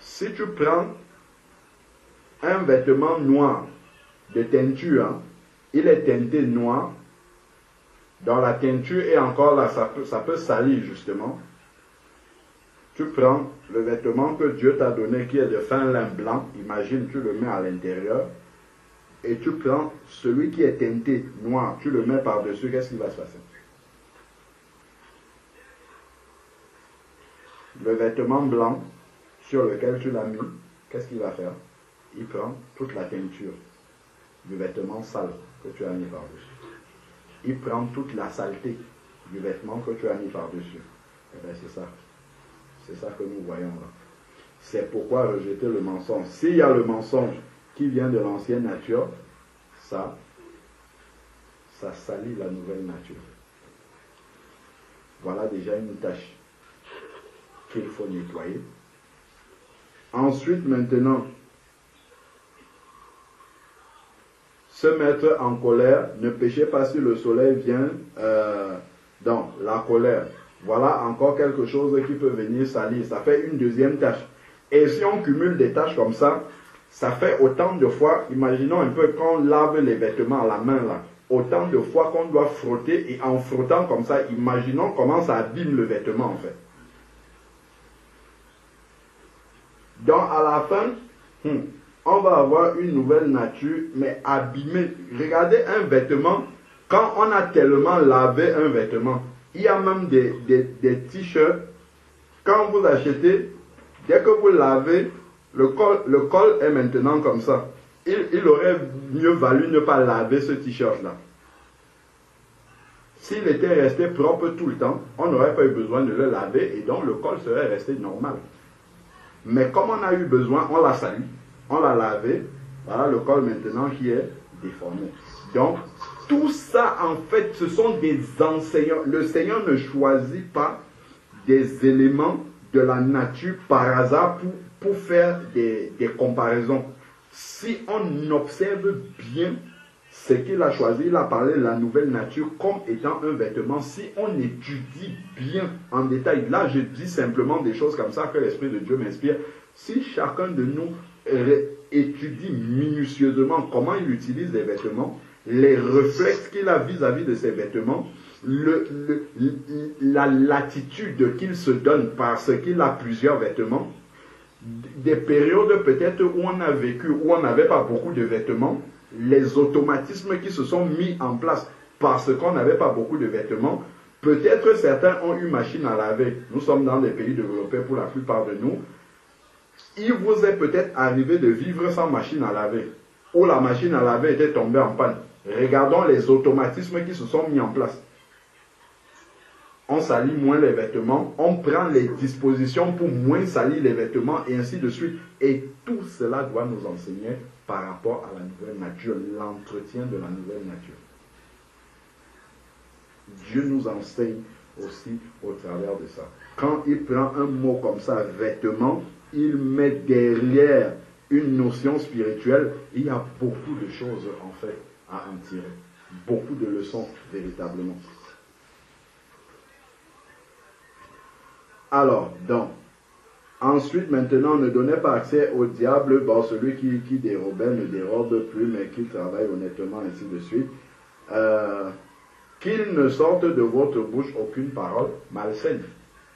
[SPEAKER 3] Si tu prends un vêtement noir de teinture, hein, il est teinté noir, dans la teinture et encore là, ça peut salir justement. Tu prends le vêtement que Dieu t'a donné qui est de fin lin blanc, imagine, tu le mets à l'intérieur, et tu prends celui qui est teinté noir, tu le mets par-dessus, qu'est-ce qui va se passer? Le vêtement blanc sur lequel tu l'as mis, qu'est-ce qu'il va faire? Il prend toute la teinture du vêtement sale que tu as mis par-dessus. Il prend toute la saleté du vêtement que tu as mis par-dessus. Et bien c'est ça. C'est ça que nous voyons là. C'est pourquoi rejeter le mensonge. S'il y a le mensonge qui vient de l'ancienne nature, ça salit la nouvelle nature. Voilà déjà une tâche qu'il faut nettoyer. Ensuite, maintenant, se mettre en colère, ne péchez pas si le soleil vient dans la colère. Voilà encore quelque chose qui peut venir salir. Ça fait une deuxième tâche. Et si on cumule des tâches comme ça, ça fait autant de fois, imaginons un peu quand on lave les vêtements à la main là, autant de fois qu'on doit frotter, et en frottant comme ça, imaginons comment ça abîme le vêtement en fait. Donc à la fin, on va avoir une nouvelle nature, mais abîmée. Regardez un vêtement, quand on a tellement lavé un vêtement, il y a même des t-shirts, quand vous achetez, dès que vous lavez, le col est maintenant comme ça. Il aurait mieux valu ne pas laver ce t-shirt-là. S'il était resté propre tout le temps, on n'aurait pas eu besoin de le laver et donc le col serait resté normal. Mais comme on a eu besoin, on l'a sali, on l'a lavé, voilà le col maintenant qui est déformé. Donc, tout ça, en fait, ce sont des enseignants. Le Seigneur ne choisit pas des éléments de la nature par hasard pour faire des comparaisons. si on observe bien ce qu'il a choisi, il a parlé de la nouvelle nature comme étant un vêtement. Si on étudie bien en détail, là je dis simplement des choses comme ça que l'Esprit de Dieu m'inspire. Si chacun de nous étudie minutieusement comment il utilise les vêtements, les réflexes qu'il a vis-à-vis de ses vêtements, la latitude qu'il se donne parce qu'il a plusieurs vêtements, des périodes peut-être où on a vécu, où on n'avait pas beaucoup de vêtements, les automatismes qui se sont mis en place parce qu'on n'avait pas beaucoup de vêtements. Peut-être certains ont eu machine à laver. Nous sommes dans des pays développés pour la plupart de nous. Il vous est peut-être arrivé de vivre sans machine à laver, ou la machine à laver était tombée en panne. Regardons les automatismes qui se sont mis en place. On salit moins les vêtements, on prend les dispositions pour moins salir les vêtements et ainsi de suite. Et tout cela doit nous enseigner par rapport à la nouvelle nature, l'entretien de la nouvelle nature. Dieu nous enseigne aussi au travers de ça. Quand il prend un mot comme ça, vêtement, il met derrière une notion spirituelle. Il y a beaucoup de choses en fait à en tirer. Beaucoup de leçons véritablement. Alors, donc, ensuite, maintenant, ne donnez pas accès au diable. Bon, celui qui dérobait ne dérobe plus, mais qui travaille honnêtement, ainsi de suite. Qu'il ne sorte de votre bouche aucune parole malsaine.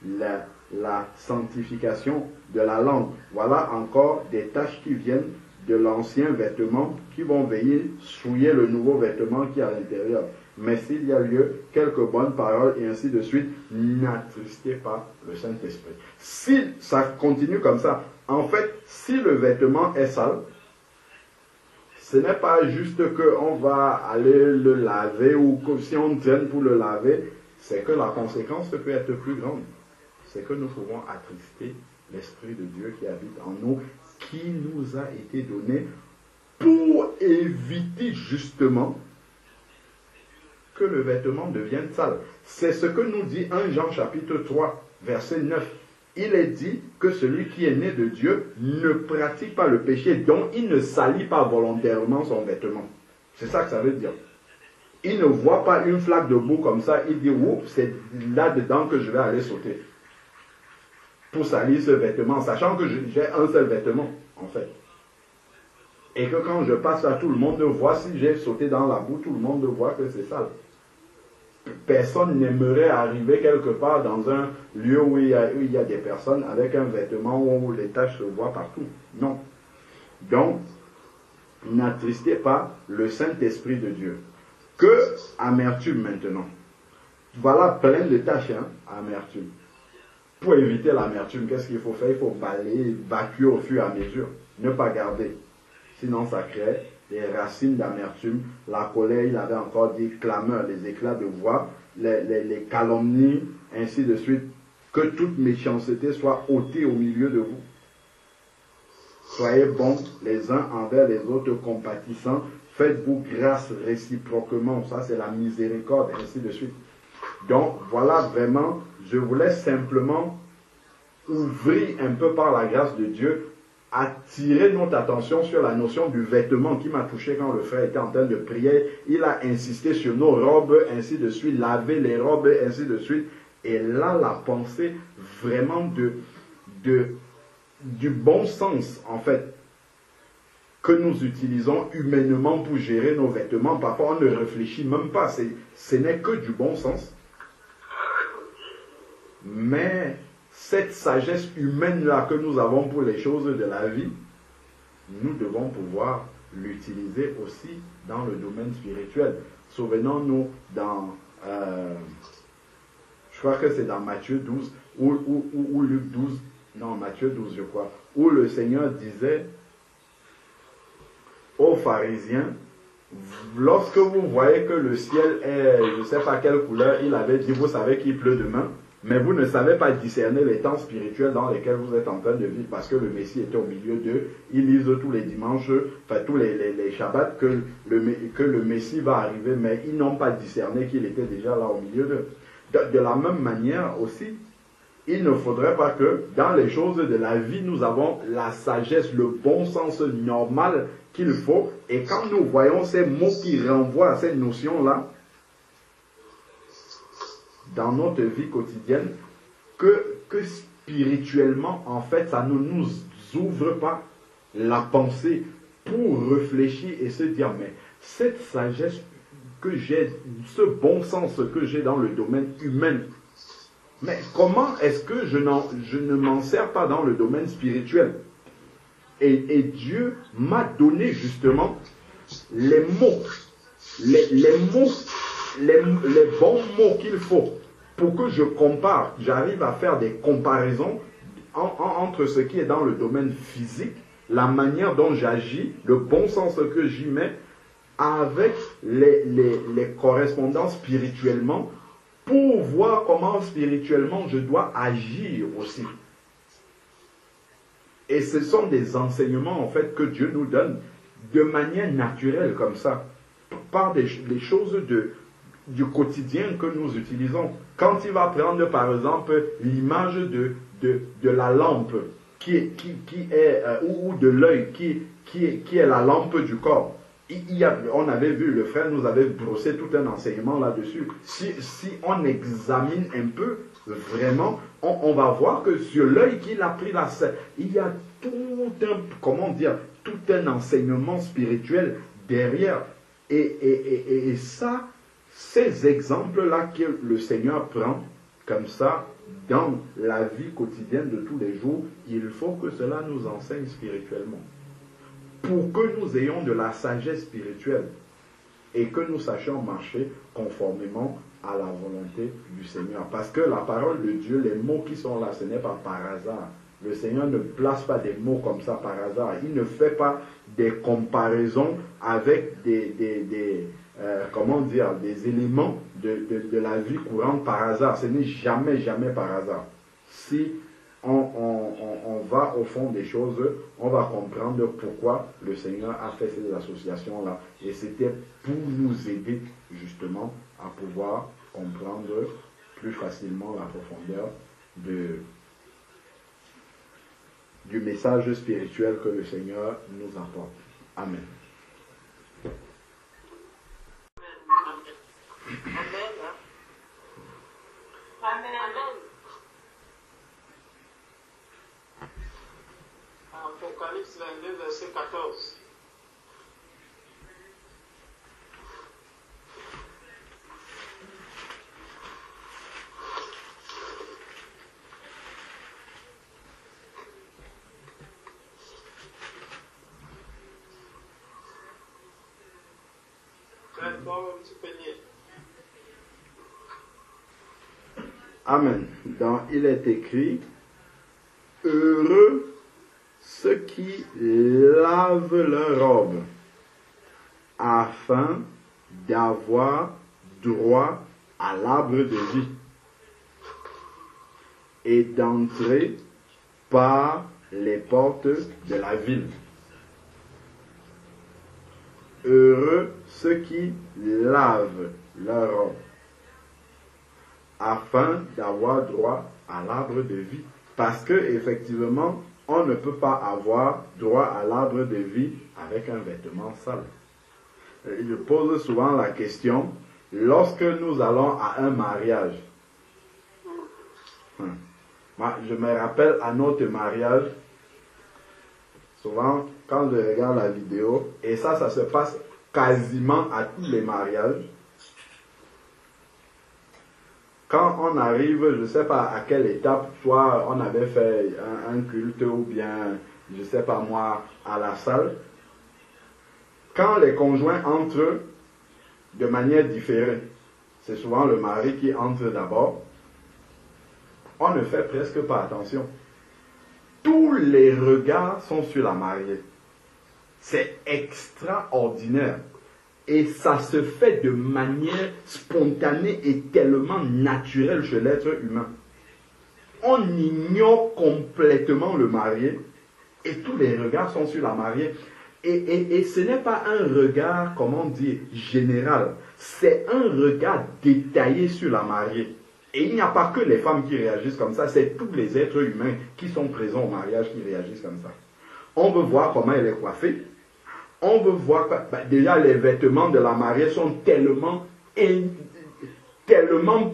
[SPEAKER 3] La sanctification de la langue. Voilà encore des tâches qui viennent de l'ancien vêtement, qui vont veiller souiller le nouveau vêtement qui est à l'intérieur. Mais s'il y a lieu, quelques bonnes paroles et ainsi de suite, n'attristez pas le Saint-Esprit. Si ça continue comme ça, en fait, si le vêtement est sale, ce n'est pas juste qu'on va aller le laver ou que si on traîne pour le laver, c'est que la conséquence peut être plus grande. C'est que nous pouvons attrister l'Esprit de Dieu qui habite en nous, qui nous a été donné pour éviter justement que le vêtement devienne sale. C'est ce que nous dit 1 Jean chapitre 3, verset 9. Il est dit que celui qui est né de Dieu ne pratique pas le péché, donc il ne salit pas volontairement son vêtement. C'est ça que ça veut dire. Il ne voit pas une flaque de boue comme ça, il dit, oups, c'est là-dedans que je vais aller sauter. Pour salir ce vêtement, sachant que j'ai un seul vêtement, en fait. Et que quand je passe là, tout le monde voit, si j'ai sauté dans la boue, tout le monde voit que c'est sale. Personne n'aimerait arriver quelque part dans un lieu où il y a des personnes avec un vêtement où les taches se voient partout. Non. Donc, n'attristez pas le Saint-Esprit de Dieu. Que amertume maintenant. Voilà plein de tâches, hein, amertume. Pour éviter l'amertume, qu'est-ce qu'il faut faire? Il faut balayer, évacuer au fur et à mesure. Ne pas garder. Sinon, ça crée des racines d'amertume. La colère, il avait encore dit clameur, les éclats de voix, les calomnies, ainsi de suite. Que toute méchanceté soit ôtée au milieu de vous. Soyez bons les uns envers les autres, compatissants. Faites-vous grâce réciproquement. Ça, c'est la miséricorde, ainsi de suite. Donc, voilà vraiment, je voulais simplement ouvrir un peu par la grâce de Dieu, attirer notre attention sur la notion du vêtement qui m'a touché quand le frère était en train de prier. Il a insisté sur nos robes, ainsi de suite, laver les robes, ainsi de suite. Et là, la pensée vraiment du bon sens, en fait, que nous utilisons humainement pour gérer nos vêtements. Parfois, on ne réfléchit même pas. Ce n'est que du bon sens. Mais cette sagesse humaine-là que nous avons pour les choses de la vie, nous devons pouvoir l'utiliser aussi dans le domaine spirituel. Souvenons-nous dans, je crois que c'est dans Matthieu 12, ou Luc 12, non, Matthieu 12, je crois, où le Seigneur disait aux pharisiens, lorsque vous voyez que le ciel est, je ne sais pas quelle couleur, il avait dit, vous savez qu'il pleut demain, mais vous ne savez pas discerner les temps spirituels dans lesquels vous êtes en train de vivre, parce que le Messie était au milieu d'eux. Ils lisent tous les dimanches, enfin tous les Shabbats, que le Messie va arriver, mais ils n'ont pas discerné qu'il était déjà là au milieu d'eux. De la même manière aussi, il ne faudrait pas que dans les choses de la vie, nous avons la sagesse, le bon sens normal qu'il faut. Et quand nous voyons ces mots qui renvoient à ces notions-là, dans notre vie quotidienne, que spirituellement, en fait, ça ne nous ouvre pas la pensée pour réfléchir et se dire, mais cette sagesse que j'ai, ce bon sens que j'ai dans le domaine humain, mais comment est-ce que je ne m'en sers pas dans le domaine spirituel? Et Dieu m'a donné justement les mots, les bons mots qu'il faut pour que je compare, j'arrive à faire des comparaisons entre ce qui est dans le domaine physique, la manière dont j'agis, le bon sens que j'y mets, avec les correspondances spirituellement, pour voir comment spirituellement je dois agir aussi. Et ce sont des enseignements en fait que Dieu nous donne de manière naturelle comme ça, par des choses du quotidien que nous utilisons. Quand il va prendre par exemple l'image de la lampe qui est ou de l'œil qui est la lampe du corps. On avait vu, le frère nous avait brossé tout un enseignement là-dessus. Si on examine un peu, vraiment, on va voir que sur l'œil qu'il a pris il y a tout un enseignement spirituel derrière. Et ça, ces exemples-là que le Seigneur prend, comme ça, dans la vie quotidienne de tous les jours, il faut que cela nous enseigne spirituellement. Pour que nous ayons de la sagesse spirituelle et que nous sachions marcher conformément à la volonté du Seigneur. Parce que la parole de Dieu, les mots qui sont là, ce n'est pas par hasard. Le Seigneur ne place pas des mots comme ça par hasard. Il ne fait pas des comparaisons avec des éléments de la vie courante par hasard. Ce n'est jamais par hasard. Si on va au fond des choses, on va comprendre pourquoi le Seigneur a fait ces associations-là. Et c'était pour nous aider justement à pouvoir comprendre plus facilement la profondeur du message spirituel que le Seigneur nous apporte. Amen.
[SPEAKER 2] Amen.
[SPEAKER 1] Apocalypse 22, verset 14. Très fort, un petit peu lié.
[SPEAKER 3] Amen. Il est écrit, heureux ceux qui lavent leurs robes, afin d'avoir droit à l'arbre de vie et d'entrer par les portes de la ville. Heureux ceux qui lavent leurs robes, afin d'avoir droit à l'arbre de vie. Parce que effectivement, on ne peut pas avoir droit à l'arbre de vie avec un vêtement sale. Je pose souvent la question, lorsque nous allons à un mariage, je me rappelle à notre mariage, souvent quand je regarde la vidéo, et ça se passe quasiment à tous les mariages, quand on arrive, je ne sais pas à quelle étape, soit on avait fait un culte ou bien, je ne sais pas moi, à la salle, quand les conjoints entrent de manière différée, c'est souvent le mari qui entre d'abord, on ne fait presque pas attention. Tous les regards sont sur la mariée. C'est extraordinaire. Et ça se fait de manière spontanée et tellement naturelle chez l'être humain. On ignore complètement le marié et tous les regards sont sur la mariée. Et ce n'est pas un regard, comment dire, général. C'est un regard détaillé sur la mariée. Et il n'y a pas que les femmes qui réagissent comme ça, c'est tous les êtres humains qui sont présents au mariage qui réagissent comme ça. On veut voir comment elle est coiffée. On veut voir, déjà les vêtements de la mariée sont tellement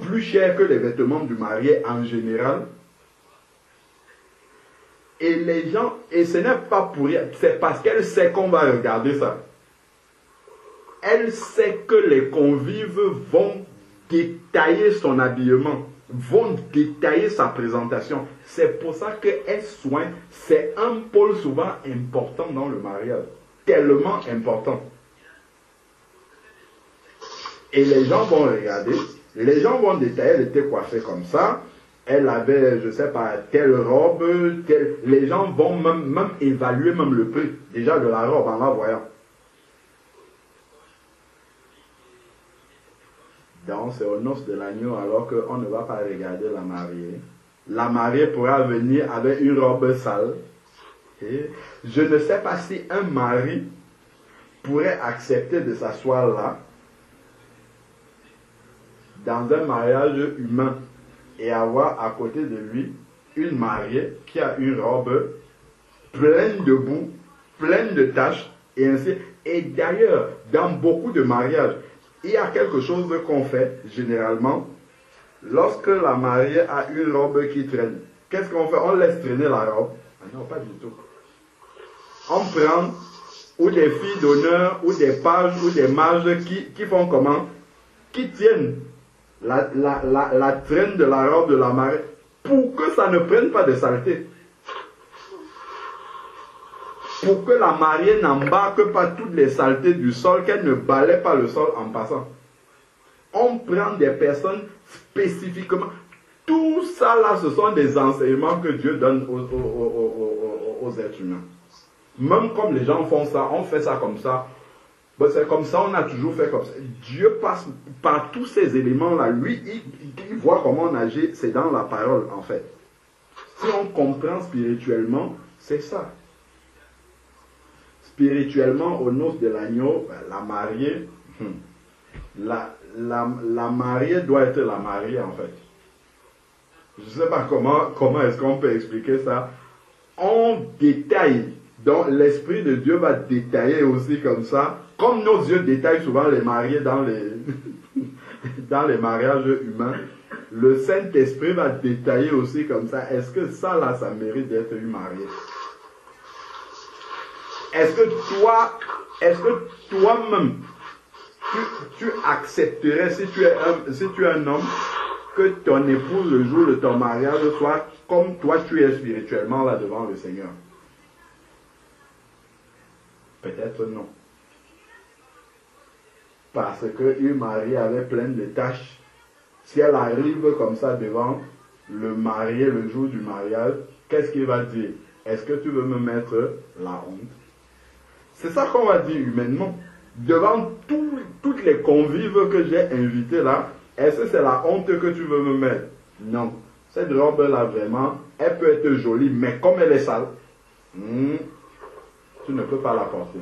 [SPEAKER 3] plus chers que les vêtements du marié en général. Et les gens, et ce n'est pas pour rien, c'est parce qu'elle sait qu'on va regarder ça. Elle sait que les convives vont détailler son habillement, vont détailler sa présentation. C'est pour ça qu'elle soigne, c'est un pôle souvent important dans le mariage, tellement important. Et les gens vont regarder, les gens vont détailler, elle était coiffée comme ça, elle avait, je ne sais pas, telle robe, telle... Les gens vont même évaluer même le prix, déjà de la robe en la voyant. Donc c'est aux noces de l'agneau alors qu'on ne va pas regarder la mariée. La mariée pourra venir avec une robe sale. Et je ne sais pas si un mari pourrait accepter de s'asseoir là, dans un mariage humain, et avoir à côté de lui une mariée qui a une robe pleine de boue, pleine de taches, et ainsi. Et d'ailleurs, dans beaucoup de mariages, il y a quelque chose qu'on fait généralement lorsque la mariée a une robe qui traîne. Qu'est-ce qu'on fait? On laisse traîner la robe. Ah non, pas du tout. On prend ou des filles d'honneur, ou des pages, ou des mages qui font comment? Qui tiennent la traîne de la robe de la mariée pour que ça ne prenne pas de saleté. Pour que la mariée n'embarque pas toutes les saletés du sol, qu'elle ne balaie pas le sol en passant. On prend des personnes spécifiquement. Tout ça là, ce sont des enseignements que Dieu donne aux êtres humains. Même comme les gens font ça, on fait ça comme ça. Ben, c'est comme ça, on a toujours fait comme ça. Dieu passe par tous ces éléments-là. Lui, il voit comment on agit, c'est dans la parole en fait. Si on comprend spirituellement, c'est ça. Spirituellement, aux noces de l'agneau, la mariée, la mariée doit être la mariée en fait. Je ne sais pas comment est-ce qu'on peut expliquer ça. On détaille, donc l'Esprit de Dieu va détailler aussi comme ça, comme nos yeux détaillent souvent les mariés dans les mariages humains. Le Saint-Esprit va détailler aussi comme ça. Est-ce que ça là, ça mérite d'être une mariée? Est-ce que toi-même, tu accepterais, si tu es un homme, que ton épouse, le jour de ton mariage, soit comme toi tu es spirituellement là devant le Seigneur? Peut-être non. Parce qu'une mariée avait plein de tâches. Si elle arrive comme ça devant le marié le jour du mariage, qu'est-ce qu'il va dire? Est-ce que tu veux me mettre la honte? C'est ça qu'on va dire humainement. Devant toutes les convives que j'ai invités là, est-ce que c'est la honte que tu veux me mettre? Non. Cette robe-là, vraiment, elle peut être jolie, mais comme elle est sale, tu ne peux pas la porter.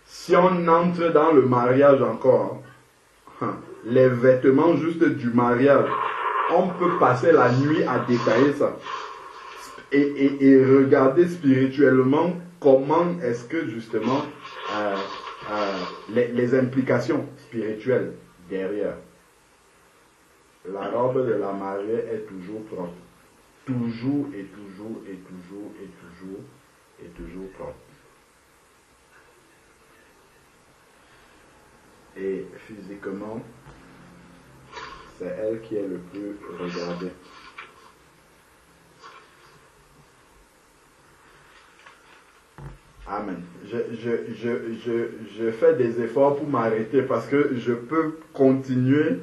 [SPEAKER 3] Si on entre dans le mariage encore, les vêtements juste du mariage, on peut passer la nuit à détailler ça. Et regarder spirituellement comment est-ce que justement les implications spirituelles derrière. La robe de la mariée est toujours propre. Toujours et toujours et toujours et toujours et toujours propre. Et physiquement, c'est elle qui est le plus regardée. Amen. Je fais des efforts pour m'arrêter parce que je peux continuer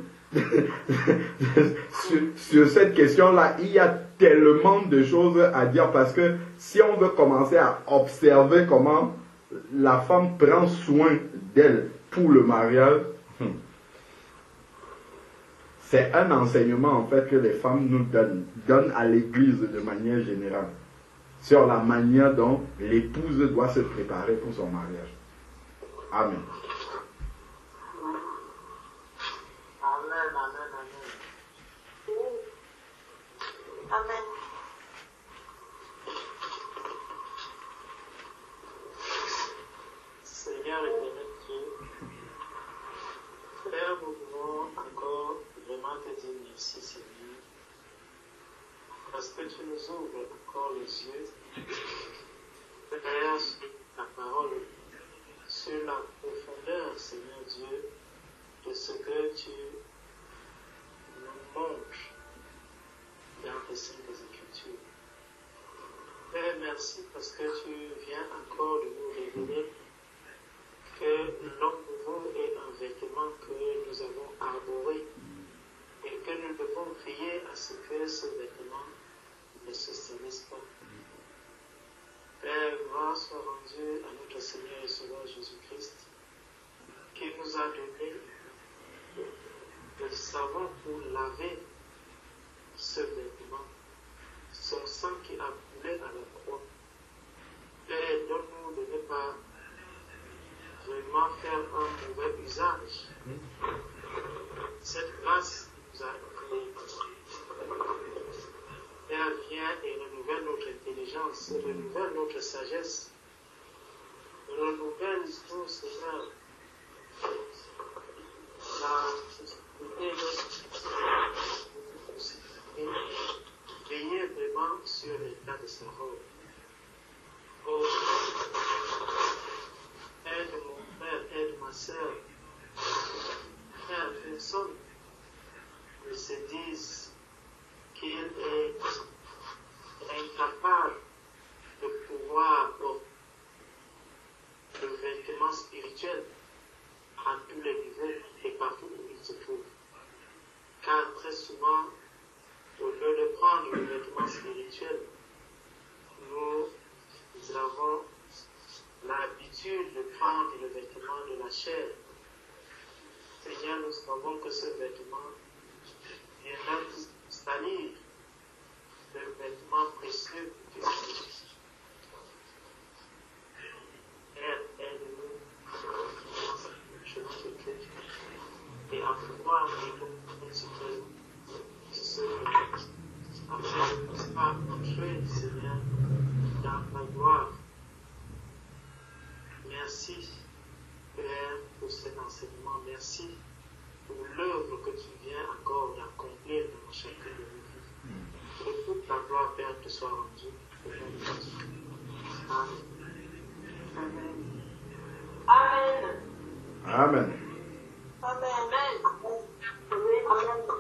[SPEAKER 3] sur cette question-là. Il y a tellement de choses à dire parce que si on veut commencer à observer comment la femme prend soin d'elle pour le mariage, c'est un enseignement en fait que les femmes nous donnent à l'église de manière générale, sur la manière dont l'épouse doit se préparer pour son mariage. Amen.
[SPEAKER 1] Amen, amen, amen.
[SPEAKER 2] Amen.
[SPEAKER 1] Seigneur éternel Dieu, Père, nous voulons encore vraiment te dire merci, Seigneur, parce que tu nous ouvres encore les yeux, Père, sur ta parole, sur la profondeur, Seigneur Dieu, de ce que tu nous montres dans tes saintes Écritures. Père, merci parce que tu viens encore de nous révéler que l'homme nouveau est un vêtement que nous avons arboré et que nous devons veiller à ce que ce vêtement ne se salisse pas. Père, gloire soit rendue à notre Seigneur et Sauveur Jésus-Christ, qui nous a donné le savon pour laver ce vêtement, son sang qui a coulé à la croix. Père, donne-nous de ne pas vraiment faire un mauvais usage. Cette grâce nous a été. Père, viens et renouvelle notre intelligence, renouvelle notre sagesse, renouvelle tout, Seigneur, la possibilité de veiller vraiment sur l'état de sa robe. Oh, aide mon frère, aide ma soeur. Frère, personne ne se dise qu'il est incapable de pouvoir porter le vêtement spirituel à tous les niveaux et partout où il se trouve. Car très souvent, au lieu de prendre le vêtement spirituel, nous avons l'habitude de prendre le vêtement de la chair. Seigneur, nous savons que ce vêtement viendra salir le vêtement précieux que tu as. Aide-nous dans le chemin de Christ et à pouvoir vivre ce afin de ne pas entrer, Seigneur, dans la gloire. Merci, Père, pour cet enseignement. Merci pour l'œuvre que tu viens encore d'accomplir dans chacune de nos vies. Que toute la gloire, Père, te soit rendue. Amen.
[SPEAKER 2] Amen.
[SPEAKER 3] Amen.
[SPEAKER 2] Amen. Amen. Amen.